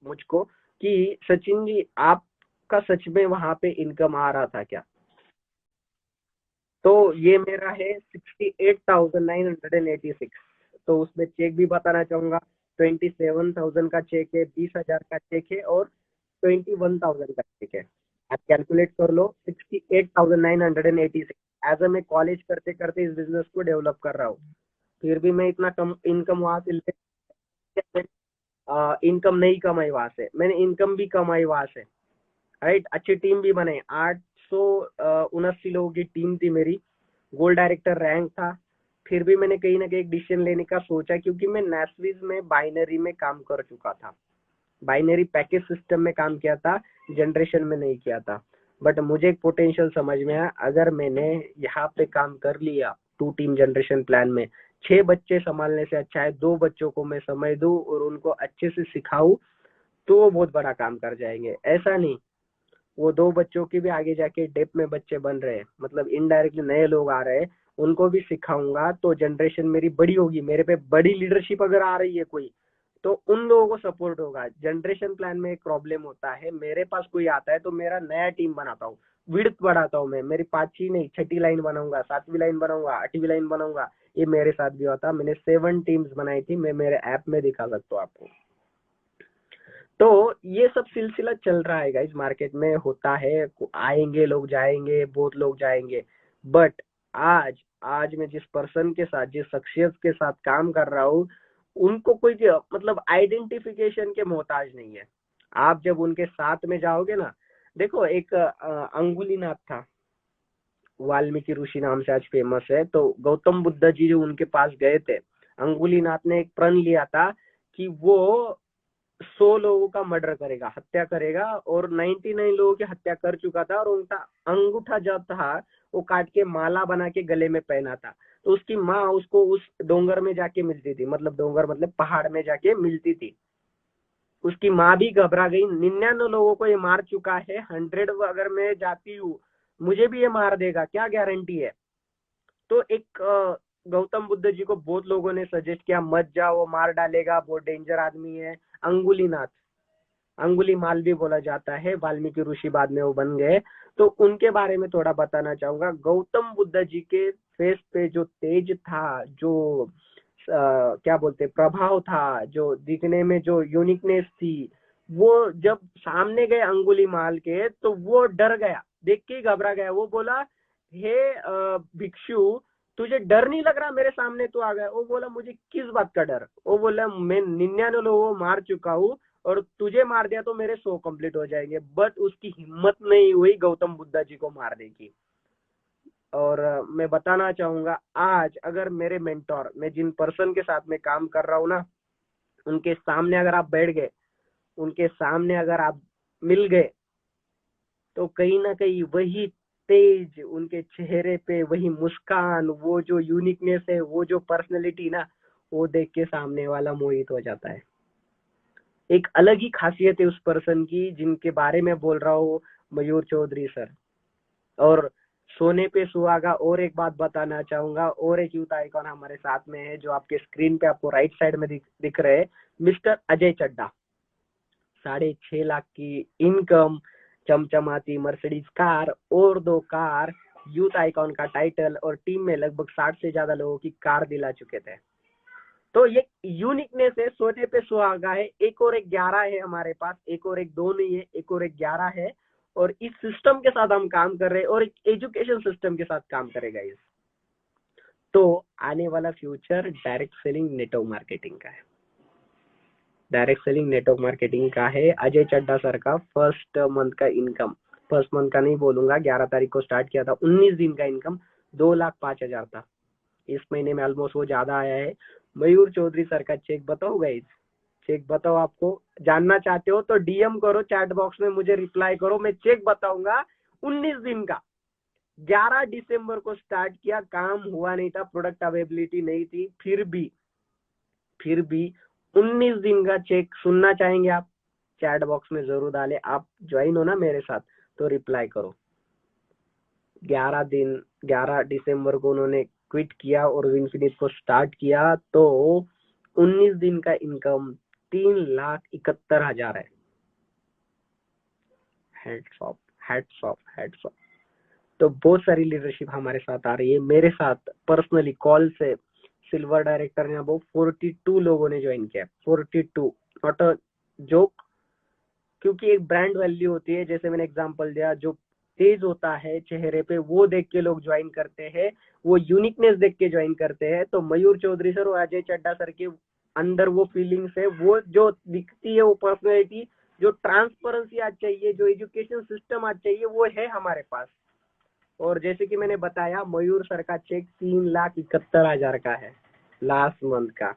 मुझको कि सचिन जी आपका सच में वहां पे इनकम आ रहा था क्या? तो ये मेरा है 68,986। तो उसमें चेक भी बताना चाहूंगा, 27,000 का चेक है, 20,000 का चेक है और 21,000 का चेक है। आप कैलकुलेट कर लो, 68,986। एज मैं कॉलेज करते करते इस बिजनेस को डेवलप कर रहा हूँ, फिर भी मैं इतना कम इनकम वहां से इनकम नहीं कमाई वहां से, मैंने इनकम भी कमाई वहां से। राइट, अच्छी टीम भी बने, 879 लोगों की टीम थी मेरी, गोल्ड डायरेक्टर रैंक था। फिर भी मैंने कहीं ना कहीं एक डिसीजन लेने का सोचा, क्योंकि मैं नेस्विस में बाइनरी में काम कर चुका था, बाइनरी पैकेज सिस्टम में काम किया था, जनरेशन में नहीं किया था। बट मुझे एक पोटेंशियल समझ में आया, अगर मैंने यहाँ पे काम कर लिया 2 टीम जनरेशन प्लान में, 6 बच्चे संभालने से अच्छा है 2 बच्चों को मैं समय दूं और उनको अच्छे से सिखाऊं, तो वो बहुत बड़ा काम कर जाएंगे। ऐसा नहीं, वो 2 बच्चों की भी आगे जाके डेप में बच्चे बन रहे हैं, मतलब इनडायरेक्टली नए लोग आ रहे हैं, उनको भी सिखाऊंगा तो जनरेशन मेरी बड़ी होगी। मेरे पे बड़ी लीडरशिप अगर आ रही है कोई, तो उन लोगों को सपोर्ट होगा। जनरेशन प्लान में एक प्रॉब्लम होता है, मेरे पास कोई आता है तो मेरा नया टीम बनाता हूँ, विड्थ बढ़ाता हूँ मैं, मेरी 5वीं नहीं 6ठी लाइन बनाऊंगा, 7वीं लाइन बनाऊंगा, 8वीं लाइन बनाऊंगा। ये मेरे साथ भी होता, मैंने 7 टीम्स बनाई थी, मैं मेरे ऐप में दिखा सकता हूँ आपको। तो ये सब सिलसिला चल रहा है गाइस, मार्केट में होता है, आएंगे लोग जाएंगे, बहुत लोग जाएंगे। बट आज आज मैं जिस पर्सन के साथ, जिस शख्सियत के साथ काम कर रहा हूँ, उनको कोई मतलब आइडेंटिफिकेशन के मोहताज नहीं है। आप जब उनके साथ में जाओगे ना, देखो एक अंगुलीनाथ था, वाल्मीकि ऋषि नाम से आज फेमस है। तो गौतम बुद्ध जी जो उनके पास गए थे, अंगुलीनाथ ने एक प्रण लिया था कि वो 100 लोगों का मर्डर करेगा, हत्या करेगा, और 99 लोगों की हत्या कर चुका था। और उनका अंगूठा जो था वो काट के माला बना के गले में पहना था। तो उसकी माँ उसको उस डोंगर में जाके मिलती थी, मतलब डोंगर मतलब पहाड़ में जाके मिलती थी। उसकी माँ भी घबरा गई, 99 लोगों को ये मार चुका है, 100 अगर मैं जाती हूँ मुझे भी ये मार देगा, क्या गारंटी है? तो एक गौतम बुद्ध जी को बहुत लोगों ने सजेस्ट किया, मत जाओ वो मार डालेगा, बहुत डेंजर आदमी है। अंगुलीनाथ, अंगुली माल भी बोला जाता है, वाल्मीकि ऋषि बाद में वो बन गए। तो उनके बारे में थोड़ा बताना चाहूंगा। गौतम बुद्ध जी के फेस पे जो तेज था, जो क्या बोलते प्रभाव था, जो दिखने में जो यूनिकनेस थी, वो जब सामने गए अंगुली माल के तो वो डर गया, देख के ही घबरा गया। वो बोला, हे भिक्षु, तुझे डर नहीं लग रहा, मेरे सामने तो आ गया। वो बोला, मुझे किस बात का डर? वो बोला, मैं 99 लोगों को मार चुका हूँ और तुझे मार दिया तो मेरे 100 कंप्लीट हो जाएंगे, बट उसकी हिम्मत नहीं हुई गौतम बुद्धा जी को मारने की। और मैं बताना चाहूंगा, आज अगर मेरे मेंटोर, मैं जिन पर्सन के साथ में काम कर रहा हूँ ना, उनके सामने अगर आप बैठ गए, उनके सामने अगर आप मिल गए, तो कहीं ना कहीं वही तेज उनके चेहरे पे, वही मुस्कान, वो जो यूनिकनेस है, वो जो पर्सनैलिटी ना, वो देख के सामने वाला मोहित हो जाता है। एक अलग ही खासियत है उस पर्सन की, जिनके बारे में बोल रहा हूँ, मयूर चौधरी सर। और सोने पे सुहागा, और एक बात बताना चाहूंगा, और एक यूथ आइकॉन हमारे साथ में है, जो आपके स्क्रीन पे आपको राइट साइड में दिख रहे हैं, मिस्टर अजय चड्डा। 6.5 लाख की इनकम, चमचमाती मर्सिडीज कार और 2 कार, यूथ आइकॉन का टाइटल, और टीम में लगभग 60 से ज्यादा लोगों की कार दिला चुके थे। तो ये यूनिकनेस है, सोने पे सुहागा है। एक और एक 11 है हमारे पास, एक और एक 2 नहीं है, एक और एक 11 है। और इस सिस्टम के साथ हम काम कर रहे हैं, और एक एजुकेशन सिस्टम के साथ काम करेगा इस। तो आने वाला future direct selling, network marketing का है। डायरेक्ट सेलिंग, नेटवर्क मार्केटिंग का है। अजय चड्डा सर का फर्स्ट मंथ का इनकम, फर्स्ट मंथ का नहीं बोलूंगा, 11 तारीख को स्टार्ट किया था, 19 दिन का इनकम 2,05,000 था। इस महीने में ऑलमोस्ट वो ज्यादा आया है। मयूर चौधरी सर का चेक बताओ गाइस, चेक बताओ। आपको जानना चाहते हो तो डीएम करो चैट बॉक्स में, मुझे रिप्लाई करो, मैं चेक बताऊंगा। 19 दिन का, 11 दिसंबर को स्टार्ट किया, काम हुआ नहीं था, प्रोडक्ट अवेलेबिलिटी नहीं थी, फिर भी 19 दिन का चेक सुनना चाहेंगे आप? चैट बॉक्स में जरूर डाले। आप ज्वाइन हो ना मेरे साथ, तो रिप्लाई करो। 11 दिसंबर को उन्होंने क्विट किया और विनफिनिट को स्टार्ट किया, तो 19 दिन का इनकम 3,71,000 है। Heads of, heads of, heads of. तो बहुत सारी लीडरशिप हमारे साथ आ रही है, मेरे साथ पर्सनली कॉल से। सिल्वर डायरेक्टर ने अब 42 लोगों ने ज्वाइन किया, 42, नॉट अ जोक। क्योंकि एक ब्रांड वैल्यू होती है, जैसे मैंने एग्जांपल दिया, जो तेज होता है चेहरे पे, वो देख के लोग ज्वाइन करते हैं, वो यूनिकनेस देख के ज्वाइन करते हैं। तो मयूर चौधरी सर और अजय चड्डा सर के अंदर वो फीलिंग्स है, वो जो दिखती है, वो पर्सनैलिटी, जो ट्रांसपेरेंसी आज चाहिए, जो एजुकेशन सिस्टम आज चाहिए, वो है हमारे पास। और जैसे कि मैंने बताया, मयूर सर का चेक 3,71,000 का है लास्ट मंथ का।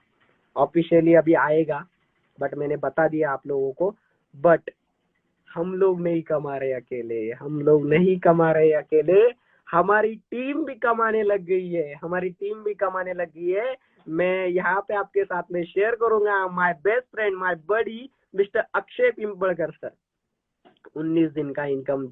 ऑफिशियली अभी आएगा, बट मैंने बता दिया आप लोगों को। बट हम लोग नहीं कमा रहे अकेले, हम लोग नहीं कमा रहे अकेले, हमारी टीम भी कमाने लग गई है, हमारी टीम भी कमाने लग गई है। मैं यहाँ पे आपके साथ में शेयर करूंगा, my best friend, my buddy, mister Akshay Pimpalkar sir. 19 दिन का income,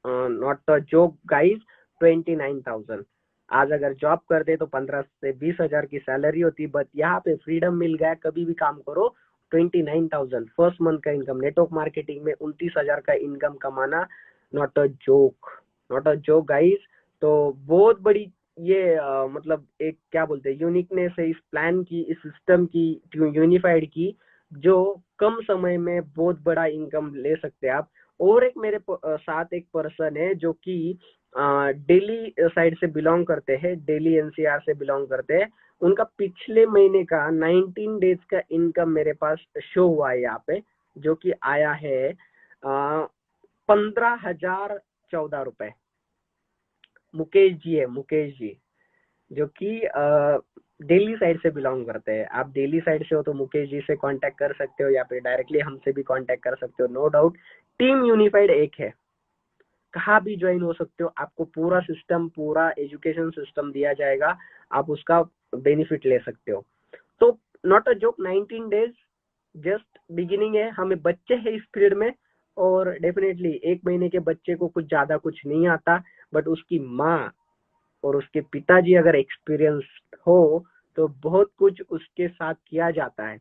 not a joke guys, 29,000। आज अगर जॉब करते तो 15 से 20,000 की सैलरी होती, बट यहाँ पे फ्रीडम मिल गया, कभी भी काम करो। 29,000 फर्स्ट मंथ का इनकम, नेटवर्क मार्केटिंग में 29,000 का इनकम कमाना, not a joke, not a joke guys. तो बहुत बड़ी ये मतलब एक क्या बोलते हैं, यूनिकनेस है इस प्लान की, इस सिस्टम की, यूनिफाइड की, जो कम समय में बहुत बड़ा इनकम ले सकते हैं आप। और एक मेरे साथ एक पर्सन है, जो कि दिल्ली साइड से बिलोंग करते हैं, दिल्ली एनसीआर से बिलोंग करते हैं। उनका पिछले महीने का 19 डेज का इनकम मेरे पास शो हुआ है यहाँ पे, जो कि आया है 15,014 रुपए। मुकेश जी है, मुकेश जी, जो कि दिल्ली साइड से बिलोंग करते हैं। आप दिल्ली साइड से हो तो मुकेश जी से कांटेक्ट कर सकते हो, या फिर डायरेक्टली हमसे भी कांटेक्ट कर सकते हो, नो डाउट। टीम यूनिफाइड एक है, कहाँ भी ज्वाइन हो सकते हो, आपको पूरा सिस्टम, पूरा एजुकेशन सिस्टम दिया जाएगा, आप उसका बेनिफिट ले सकते हो। तो not a joke, 19 days just beginning है, हमें बच्चे हैं इस फील्ड में। और डेफिनेटली 1 महीने के बच्चे को कुछ ज्यादा कुछ नहीं आता, बट उसकी माँ और उसके पिताजी अगर एक्सपीरियंस हो, तो बहुत कुछ उसके साथ किया जाता है।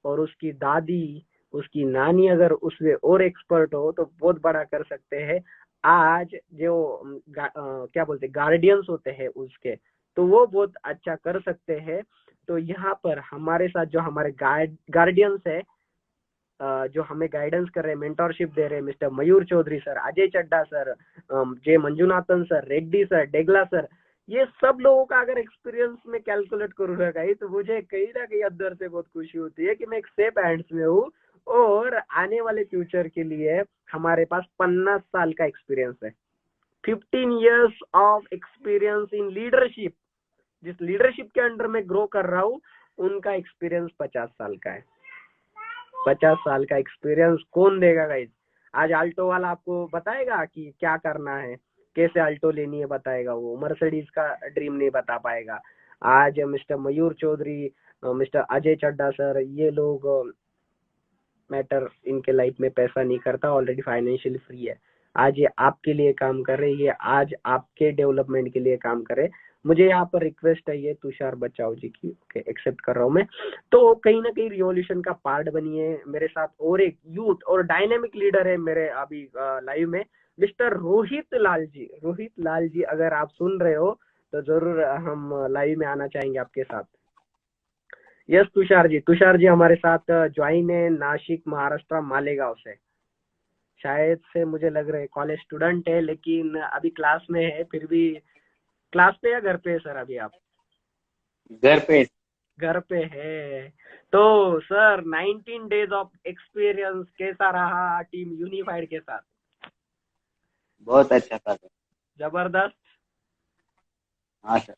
और उसकी दादी, उसकी नानी अगर उसमें और एक्सपर्ट हो, तो बहुत बड़ा कर सकते हैं। आज जो क्या बोलते हैं, गार्डियंस होते हैं उसके, तो वो बहुत अच्छा कर सकते हैं। तो यहाँ पर हमारे साथ जो हमारे गार्डियंस है, जो हमें गाइडेंस कर रहे हैं, मेंटरशिप दे रहे हैं, mister Mayur Chaudhary sir, Ajay Chadda sir, J Manjunathan sir, Reddy sir, Degla sir, ये सब लोगों का अगर एक्सपीरियंस में कैलकुलेट करूंगा गाइस, तो मुझे कहीं ना कहीं अंदर से बहुत खुशी होती है कि मैं एक सेफ हैंड्स में हूँ। और आने वाले फ्यूचर के लिए हमारे पास 50 साल का एक्सपीरियंस है, 15 years of experience in leadership. जिस लीडरशिप के अंडर में ग्रो कर रहा हूँ उनका एक्सपीरियंस 50 साल का है। 50 साल का एक्सपीरियंस कौन देगा गाइस? आज अल्टो वाला आपको बताएगा कि क्या करना है, कैसे अल्टो लेनी है बताएगा, वो मर्सिडीज का ड्रीम नहीं बता पाएगा। आज mister Mayur Chaudhary, mister Ajay Chadda sir, ये लोग मैटर, इनके लाइफ में पैसा नहीं करता, ऑलरेडी फाइनेंशियली फ्री है। आज ये आपके लिए काम कर रहे हैं, ये आज आपके डेवलपमेंट के लिए काम कर रहे हैं। मुझे यहाँ पर रिक्वेस्ट है ये तुषार बचाओ जी की, ओके एक्सेप्ट कर रहा हूँ मैं। तो कहीं ना कहीं रिवॉल्यूशन का पार्ट बनिए मेरे साथ। और एक यूथ और डायनेमिक लीडर है मेरे अभी लाइव में, मिस्टर रोहित लाल जी। रोहित लाल जी अगर आप सुन रहे हो तो जरूर हम लाइव में आना चाहेंगे आपके साथ। यस तुषार जी, तुषार जी हमारे साथ ज्वाइन है नासिक महाराष्ट्र मालेगांव से। शायद से मुझे लग रहा है कॉलेज स्टूडेंट है, लेकिन अभी क्लास में है। फिर भी क्लास पे या घर पे है सर अभी आप? घर पे। घर पे है। तो सर 19 डेज ऑफ एक्सपीरियंस कैसा रहा टीम यूनिफाइड के साथ? बहुत अच्छा था सर। जबरदस्त। हाँ सर।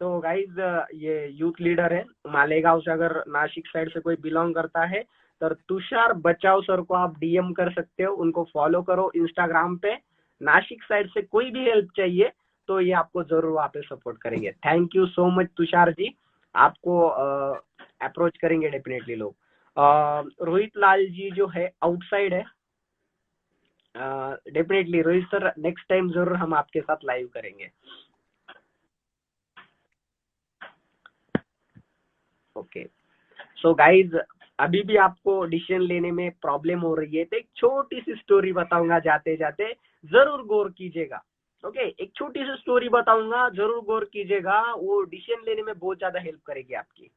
तो गाइज ये यूथ लीडर है मालेगांव से, अगर नासिक साइड से कोई बिलोंग करता है तो तुषार बचाओ सर को आप डीएम कर सकते हो, उनको फॉलो करो इंस्टाग्राम पे। नासिक साइड से कोई भी हेल्प चाहिए तो ये आपको जरूर वहाँ पे सपोर्ट करेंगे। Thank you so much Tushar ji, आपको अप्रोच करेंगे डेफिनेटली लोग। रोहित लाल जी जो है आउटसाइड है, definitely Rohit sir next time जरूर हम आपके साथ लाइव करेंगे। ओके सो गाइज, अभी भी आपको डिसीजन लेने में प्रॉब्लम हो रही है तो एक छोटी सी स्टोरी बताऊंगा जाते जाते, जरूर गौर कीजिएगा। ओके एक छोटी सी स्टोरी बताऊंगा, जरूर गौर कीजिएगा, वो डिसीजन लेने में बहुत ज्यादा हेल्प करेगी आपकी।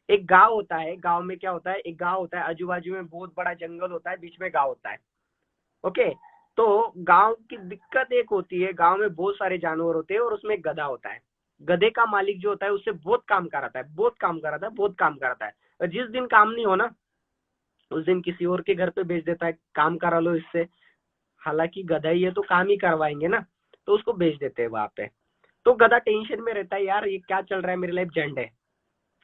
एक गांव होता है, गांव में क्या होता है, एक गांव होता है, आजू बाजू में बहुत बड़ा जंगल होता है, बीच में गांव होता है। ओके तो गांव की दिक्कत एक होती है, गांव में बहुत सारे जानवर होते हैं और उसमें एक गधा होता है। गधे का मालिक जो होता है उससे बहुत काम कराता है, बहुत काम कराता है, बहुत काम कराता है। और जिस दिन काम नहीं हो ना उस दिन किसी और के घर पे भेज देता है, काम करा लो इससे। हालांकि गधा ही है तो काम ही करवाएंगे ना, तो उसको भेज देते हैं वहां पे। तो गधा टेंशन में रहता है, यार ये क्या चल रहा है, मेरी लाइफ झंड है,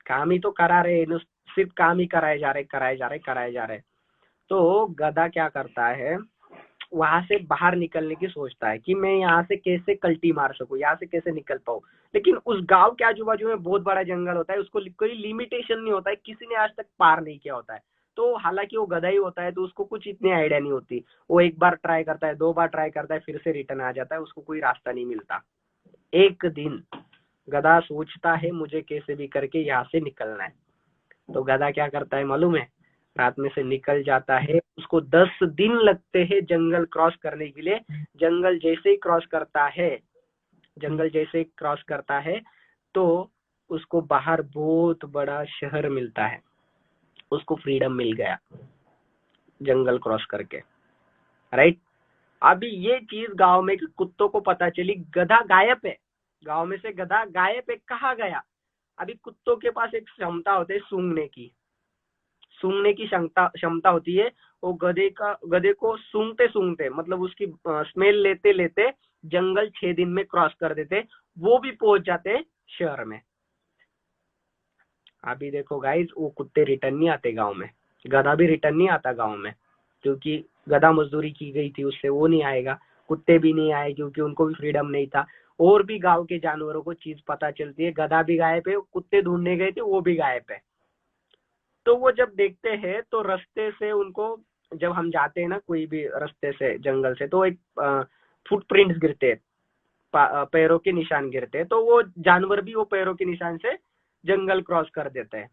काम ही तो करा रहे हैं, सिर्फ काम ही कराए जा रहे कराए जा रहे कराए जा रहे। तो गधा क्या करता है, वहां से बाहर निकलने की सोचता है कि मैं यहाँ से कैसे कल्टी मार सकूं, यहाँ से कैसे निकल पाऊं। लेकिन उस गांव के आजू बाजू में बहुत बड़ा जंगल होता है, उसको कोई लिमिटेशन नहीं होता है, किसी ने आज तक पार नहीं किया होता है। तो हालांकि वो गधा ही होता है तो उसको कुछ इतनी आइडिया नहीं होती। वो एक बार ट्राई करता है, 2 बार ट्राई करता है, फिर से रिटर्न आ जाता है, उसको कोई रास्ता नहीं मिलता। एक दिन गधा सोचता है मुझे कैसे भी करके यहाँ से निकलना है। तो गधा क्या करता है मालूम है, रात में से निकल जाता है। उसको 10 दिन लगते हैं जंगल क्रॉस करने के लिए। जंगल जैसे ही क्रॉस करता है, जंगल जैसे ही क्रॉस करता है तो उसको बाहर बहुत बड़ा शहर मिलता है, उसको फ्रीडम मिल गया जंगल क्रॉस करके, राइट। अभी ये चीज गांव में कुत्तों को पता चली, गधा गायब है, गांव में से गधा गायब है, कहाँ गया। अभी कुत्तों के पास एक क्षमता होती है सूंघने की, सूंघने की क्षमता क्षमता होती है। वो गधे को सूंघते सूंघते, मतलब उसकी स्मेल लेते लेते जंगल 6 दिन में क्रॉस कर देते, वो भी पहुंच जाते शहर में। अभी देखो गाइस, वो कुत्ते रिटर्न नहीं आते गांव में, गधा भी रिटर्न नहीं आता गांव में, क्योंकि गधा मजदूरी की गई थी उससे, वो नहीं आएगा। कुत्ते भी नहीं आए क्योंकि उनको भी फ्रीडम नहीं था। और भी गांव के जानवरों को चीज पता चलती है, गधा भी गायब है, कुत्ते ढूंढने गए थे वो भी गायब है। तो वो जब देखते हैं तो रास्ते से उनको, जब हम जाते हैं ना कोई भी रास्ते से जंगल से, तो एक फुटप्रिंट्स गिरते हैं, पैरों के निशान गिरते हैं। तो वो जानवर भी वो पैरों के निशान से जंगल क्रॉस कर देते हैं,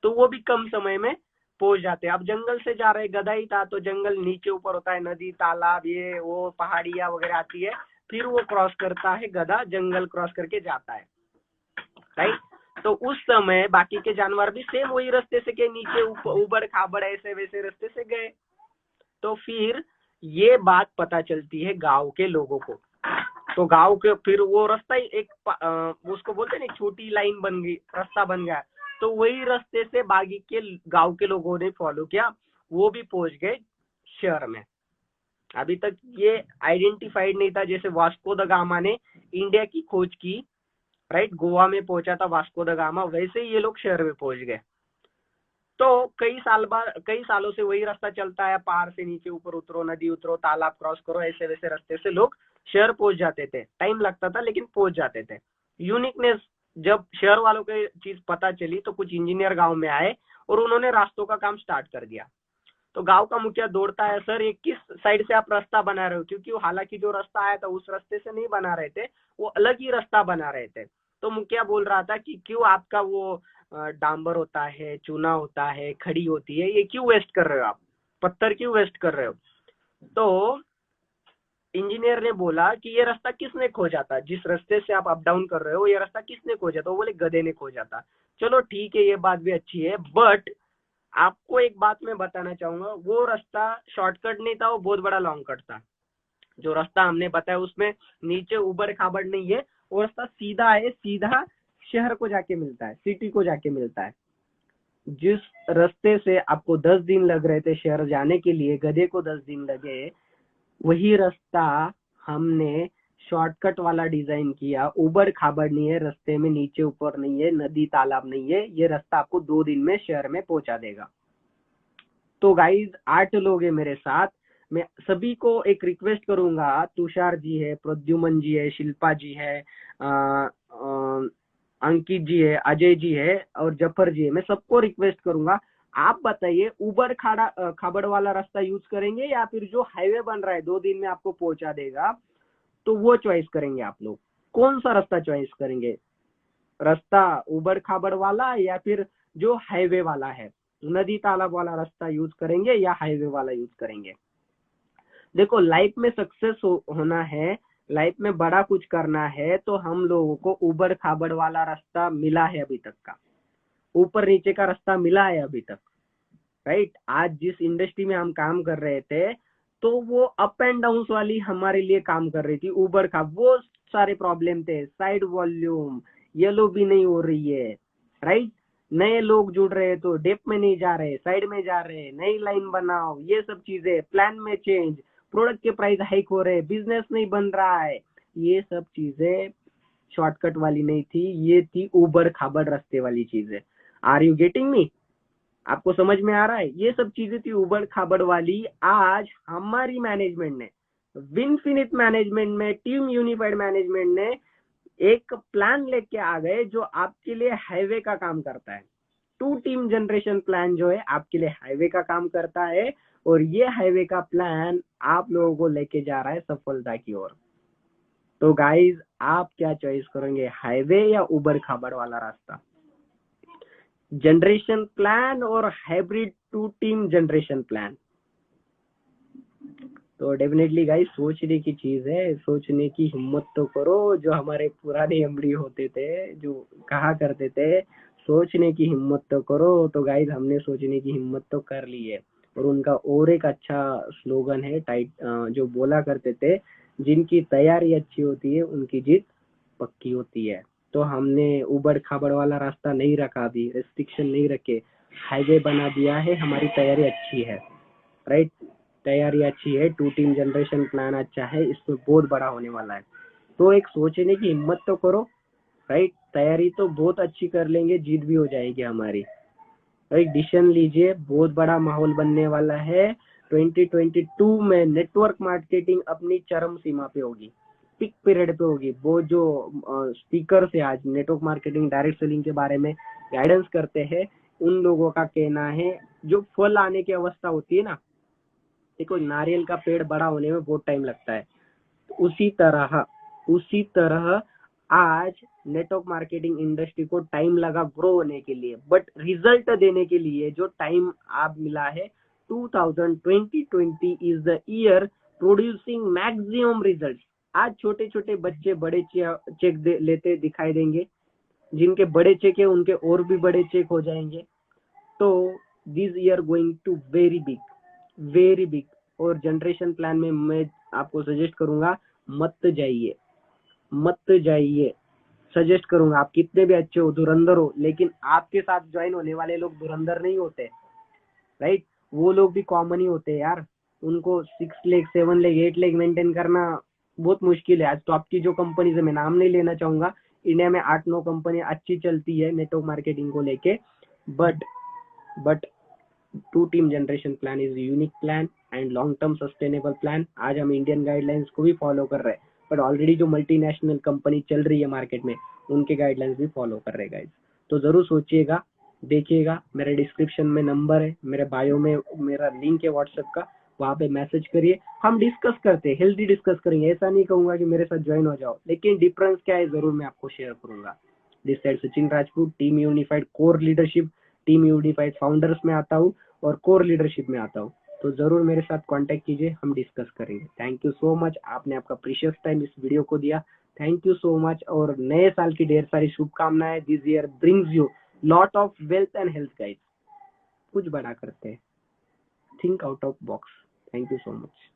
तो वो भी कम समय में पहुंच जाते हैं। अब जंगल से जा रहे, गधा ही था तो जंगल नीचे ऊपर होता है, नदी तालाब ये वो पहाड़ियां वगैरह आती है, फिर वो क्रॉस करता है, गधा जंगल क्रॉस करके जाता है, राइट। तो उस समय बाकी के जानवर भी सेम वही रास्ते से के नीचे उबड़ खाबड़ ऐसे वैसे रास्ते से गए। तो फिर ये बात पता चलती है गांव के लोगों को। तो गांव के फिर वो रास्ता ही एक उसको बोलते हैं ना, छोटी लाइन बन गई, रास्ता बन गया। तो वही रास्ते से बाकी के गांव के लोगों ने फॉलो किया वो भी पहुंच गए शहर में। अभी तक ये आइडेंटिफाइड नहीं था, जैसे वास्को द गामा ने इंडिया की खोज की, राइट, गोवा में पहुंचा था वास्को द गामा, वैसे ही ये लोग शहर में पहुंच गए। तो कई सालों से वही रास्ता चलता है, पहाड़ से नीचे ऊपर उतरो, नदी उतरो, तालाब क्रॉस करो, ऐसे वैसे रास्ते से लोग शहर पहुंच जाते थे। टाइम लगता था लेकिन पहुंच जाते थे। यूनिकनेस जब शहर वालों को चीज पता चली तो कुछ इंजीनियर गांव में आए और उन्होंने रास्तों का काम स्टार्ट कर दिया। तो गांव का मुखिया दौड़ता है, सर ये किस साइड से आप रास्ता बना रहे हो, क्योंकि वो हालांकि जो रास्ता आया था उस रास्ते से नहीं बना रहे थे, वो अलग ही रास्ता बना रहे थे। तो मुखिया बोल रहा था कि क्यों आपका वो डांबर होता है, चूना होता है, खड़ी होती है, ये क्यों वेस्ट कर रहे हो आप, पत्थर क्यों वेस्ट कर रहे हो। तो इंजीनियर ने बोला कि ये रास्ता किसने खोजा था, जिस रास्ते से आप अप डाउन कर रहे हो ये रास्ता किसने खोजा था। वो बोले गधे ने खोजा था। चलो ठीक है, ये बात भी अच्छी है, बट आपको एक बात मैं बताना चाहूंगा, वो रास्ता शॉर्टकट नहीं था, वो बहुत बड़ा लॉन्ग कट था। जो रास्ता हमने बताया उसमें नीचे उबड़ खाबड़ नहीं है, वो रास्ता सीधा है, सीधा शहर को जाके मिलता है, सिटी को जाके मिलता है। जिस रास्ते से आपको 10 दिन लग रहे थे शहर जाने के लिए, गधे को 10 दिन लगे, वही रास्ता हमने शॉर्टकट वाला डिजाइन किया। उबड़ खाबड़ नहीं है रास्ते में, नीचे ऊपर नहीं है, नदी तालाब नहीं है, ये रास्ता आपको 2 दिन में शहर में पहुंचा देगा। तो गाइज 8 लोग हैं मेरे साथ। मैं सभी को एक रिक्वेस्ट करूंगा, तुषार जी है, प्रद्युमन जी है, शिल्पा जी है, अंकित जी है, अजय जी है और जफर जी है, मैं सबको रिक्वेस्ट करूंगा, आप बताइए उबर खाबड़ वाला रास्ता यूज करेंगे या फिर जो हाईवे बन रहा है 2 दिन में आपको पहुंचा देगा, तो वो चॉइस करेंगे आप लोग। कौन सा रास्ता चॉइस करेंगे, रास्ता उबड़ खाबड़ वाला या फिर जो हाईवे वाला है, नदी तालाब वाला रास्ता यूज करेंगे या हाईवे वाला यूज करेंगे। देखो लाइफ में सक्सेस होना है, लाइफ में बड़ा कुछ करना है, तो हम लोगों को उबड़ खाबड़ वाला रास्ता मिला है अभी तक का, ऊपर नीचे का रास्ता मिला है अभी तक, राइट। आज जिस इंडस्ट्री में हम काम कर रहे थे तो वो अप एंड डाउन वाली हमारे लिए काम कर रही थी, उबड़ खाबड़ वो सारे प्रॉब्लम थे, साइड वॉल्यूम येलो भी नहीं हो रही है, राइट। नए लोग जुड़ रहे हैं तो डेप में नहीं जा रहे, साइड में जा रहे, नई लाइन बनाओ, ये सब चीजें, प्लान में चेंज, प्रोडक्ट के प्राइस हाइक हो रहे, बिजनेस नहीं बन रहा है, ये सब चीजें शॉर्टकट वाली नहीं थी, ये थी उबड़ खाबड़ रास्ते वाली चीजें। आर यू गेटिंग मी, आपको समझ में आ रहा है, ये सब चीजें थी उबड़ खाबड़ वाली। आज हमारी मैनेजमेंट ने, विनफिनिट मैनेजमेंट में, टीम यूनिफाइड मैनेजमेंट ने एक प्लान लेके आ गए जो आपके लिए हाईवे का काम करता है। 2 टीम जनरेशन प्लान जो है आपके लिए हाईवे का काम करता है, और ये हाईवे का प्लान आप लोगों को लेके जा रहा है सफलता की ओर। तो गाइज आप क्या चॉइस करेंगे, हाईवे या उबड़ खाबड़ वाला रास्ता, जनरेशन प्लान और हाइब्रिड 2 टीम जनरेशन प्लान। तो डेफिनेटली गाइस सोचने की चीज है, सोचने की हिम्मत तो करो। जो हमारे पुराने एमडी होते थे जो कहा करते थे सोचने की हिम्मत तो करो, तो गाइस हमने सोचने की हिम्मत तो कर ली है। और उनका और एक अच्छा स्लोगन है टाइट, जो बोला करते थे, जिनकी तैयारी अच्छी होती है उनकी जीत पक्की होती है। तो हमने उबड़ खाबड़ वाला रास्ता नहीं रखा, भी रेस्ट्रिक्शन नहीं रखे, हाईवे बना दिया है, हमारी तैयारी अच्छी है, राइट। तैयारी अच्छी है, 2 टीम जनरेशन प्लान अच्छा है, इसमें बहुत बड़ा होने वाला है। तो एक सोचने की हिम्मत तो करो, राइट। तैयारी तो बहुत अच्छी कर लेंगे, जीत भी हो जाएगी हमारी, राइट। डिसीजन लीजिए, बहुत बड़ा माहौल बनने वाला है। 2022 में नेटवर्क मार्केटिंग अपनी चरम सीमा पे होगी, पीक पीरियड पे होगी। वो जो स्पीकर से आज नेटवर्क मार्केटिंग डायरेक्ट सेलिंग के बारे में गाइडेंस करते हैं, उन लोगों का कहना है जो फल आने की अवस्था होती है ना, देखो नारियल का पेड़ बड़ा होने में बहुत टाइम लगता है, तो उसी तरह आज नेटवर्क मार्केटिंग इंडस्ट्री को टाइम लगा ग्रो होने के लिए, बट रिजल्ट देने के लिए जो टाइम आप मिला है, 2020 is the year producing maximum result. आज छोटे छोटे बच्चे बड़े चेक लेते दिखाई देंगे, जिनके बड़े चेक है उनके और भी बड़े चेक हो जाएंगे। तो this year going to very big, very big. और जनरेशन प्लान में मैं आपको सजेस्ट करूंगा, मत जाइए, मत जाइए, सजेस्ट करूंगा। आप कितने भी अच्छे हो, धुरंधर हो, लेकिन आपके साथ ज्वाइन होने वाले लोग धुरंधर नहीं होते, राइट। वो लोग भी कॉमन ही होते हैं यार, उनको 6 लाख 7 लाख 8 लाख मेंटेन करना बहुत मुश्किल है। आज टॉप की जो कंपनीज है, मैं नाम नहीं लेना चाहूंगा, इंडिया में 8 9 कंपनी अच्छी चलती है नेटवर्क मार्केटिंग को लेके, but to team generation plan is unique plan and long term sustainable plan. आज हम इंडियन गाइडलाइंस को भी फॉलो कर रहे हैं, बट ऑलरेडी जो मल्टीनेशनल कंपनी चल रही है मार्केट में, उनके गाइडलाइंस भी फॉलो कर रहे हैं गाइज। तो जरूर सोचिएगा, देखिएगा, मेरे डिस्क्रिप्शन में नंबर है, मेरे बायो में मेरा लिंक है व्हाट्सएप का, वहाँ पे मैसेज करिए, हम डिस्कस करते हैं, हेल्दी डिस्कस करेंगे। ऐसा नहीं कहूंगा कि मेरे साथ ज्वाइन हो जाओ, लेकिन डिफरेंस क्या है जरूर मैं आपको शेयर करूंगा। This side Sachin Rajput, team unified core leadership, team unified founders में आता हूँ और कोर लीडरशिप में आता हूँ। तो जरूर मेरे साथ कांटेक्ट कीजिए, हम डिस्कस करेंगे। थैंक यू सो मच, आपने आपका प्रीशियस टाइम इस वीडियो को दिया। थैंक यू सो मच, और नए साल की ढेर सारी शुभकामनाएं। This year brings you lot of wealth and health guys. कुछ बड़ा करते हैं, think out of box. Thank you so much.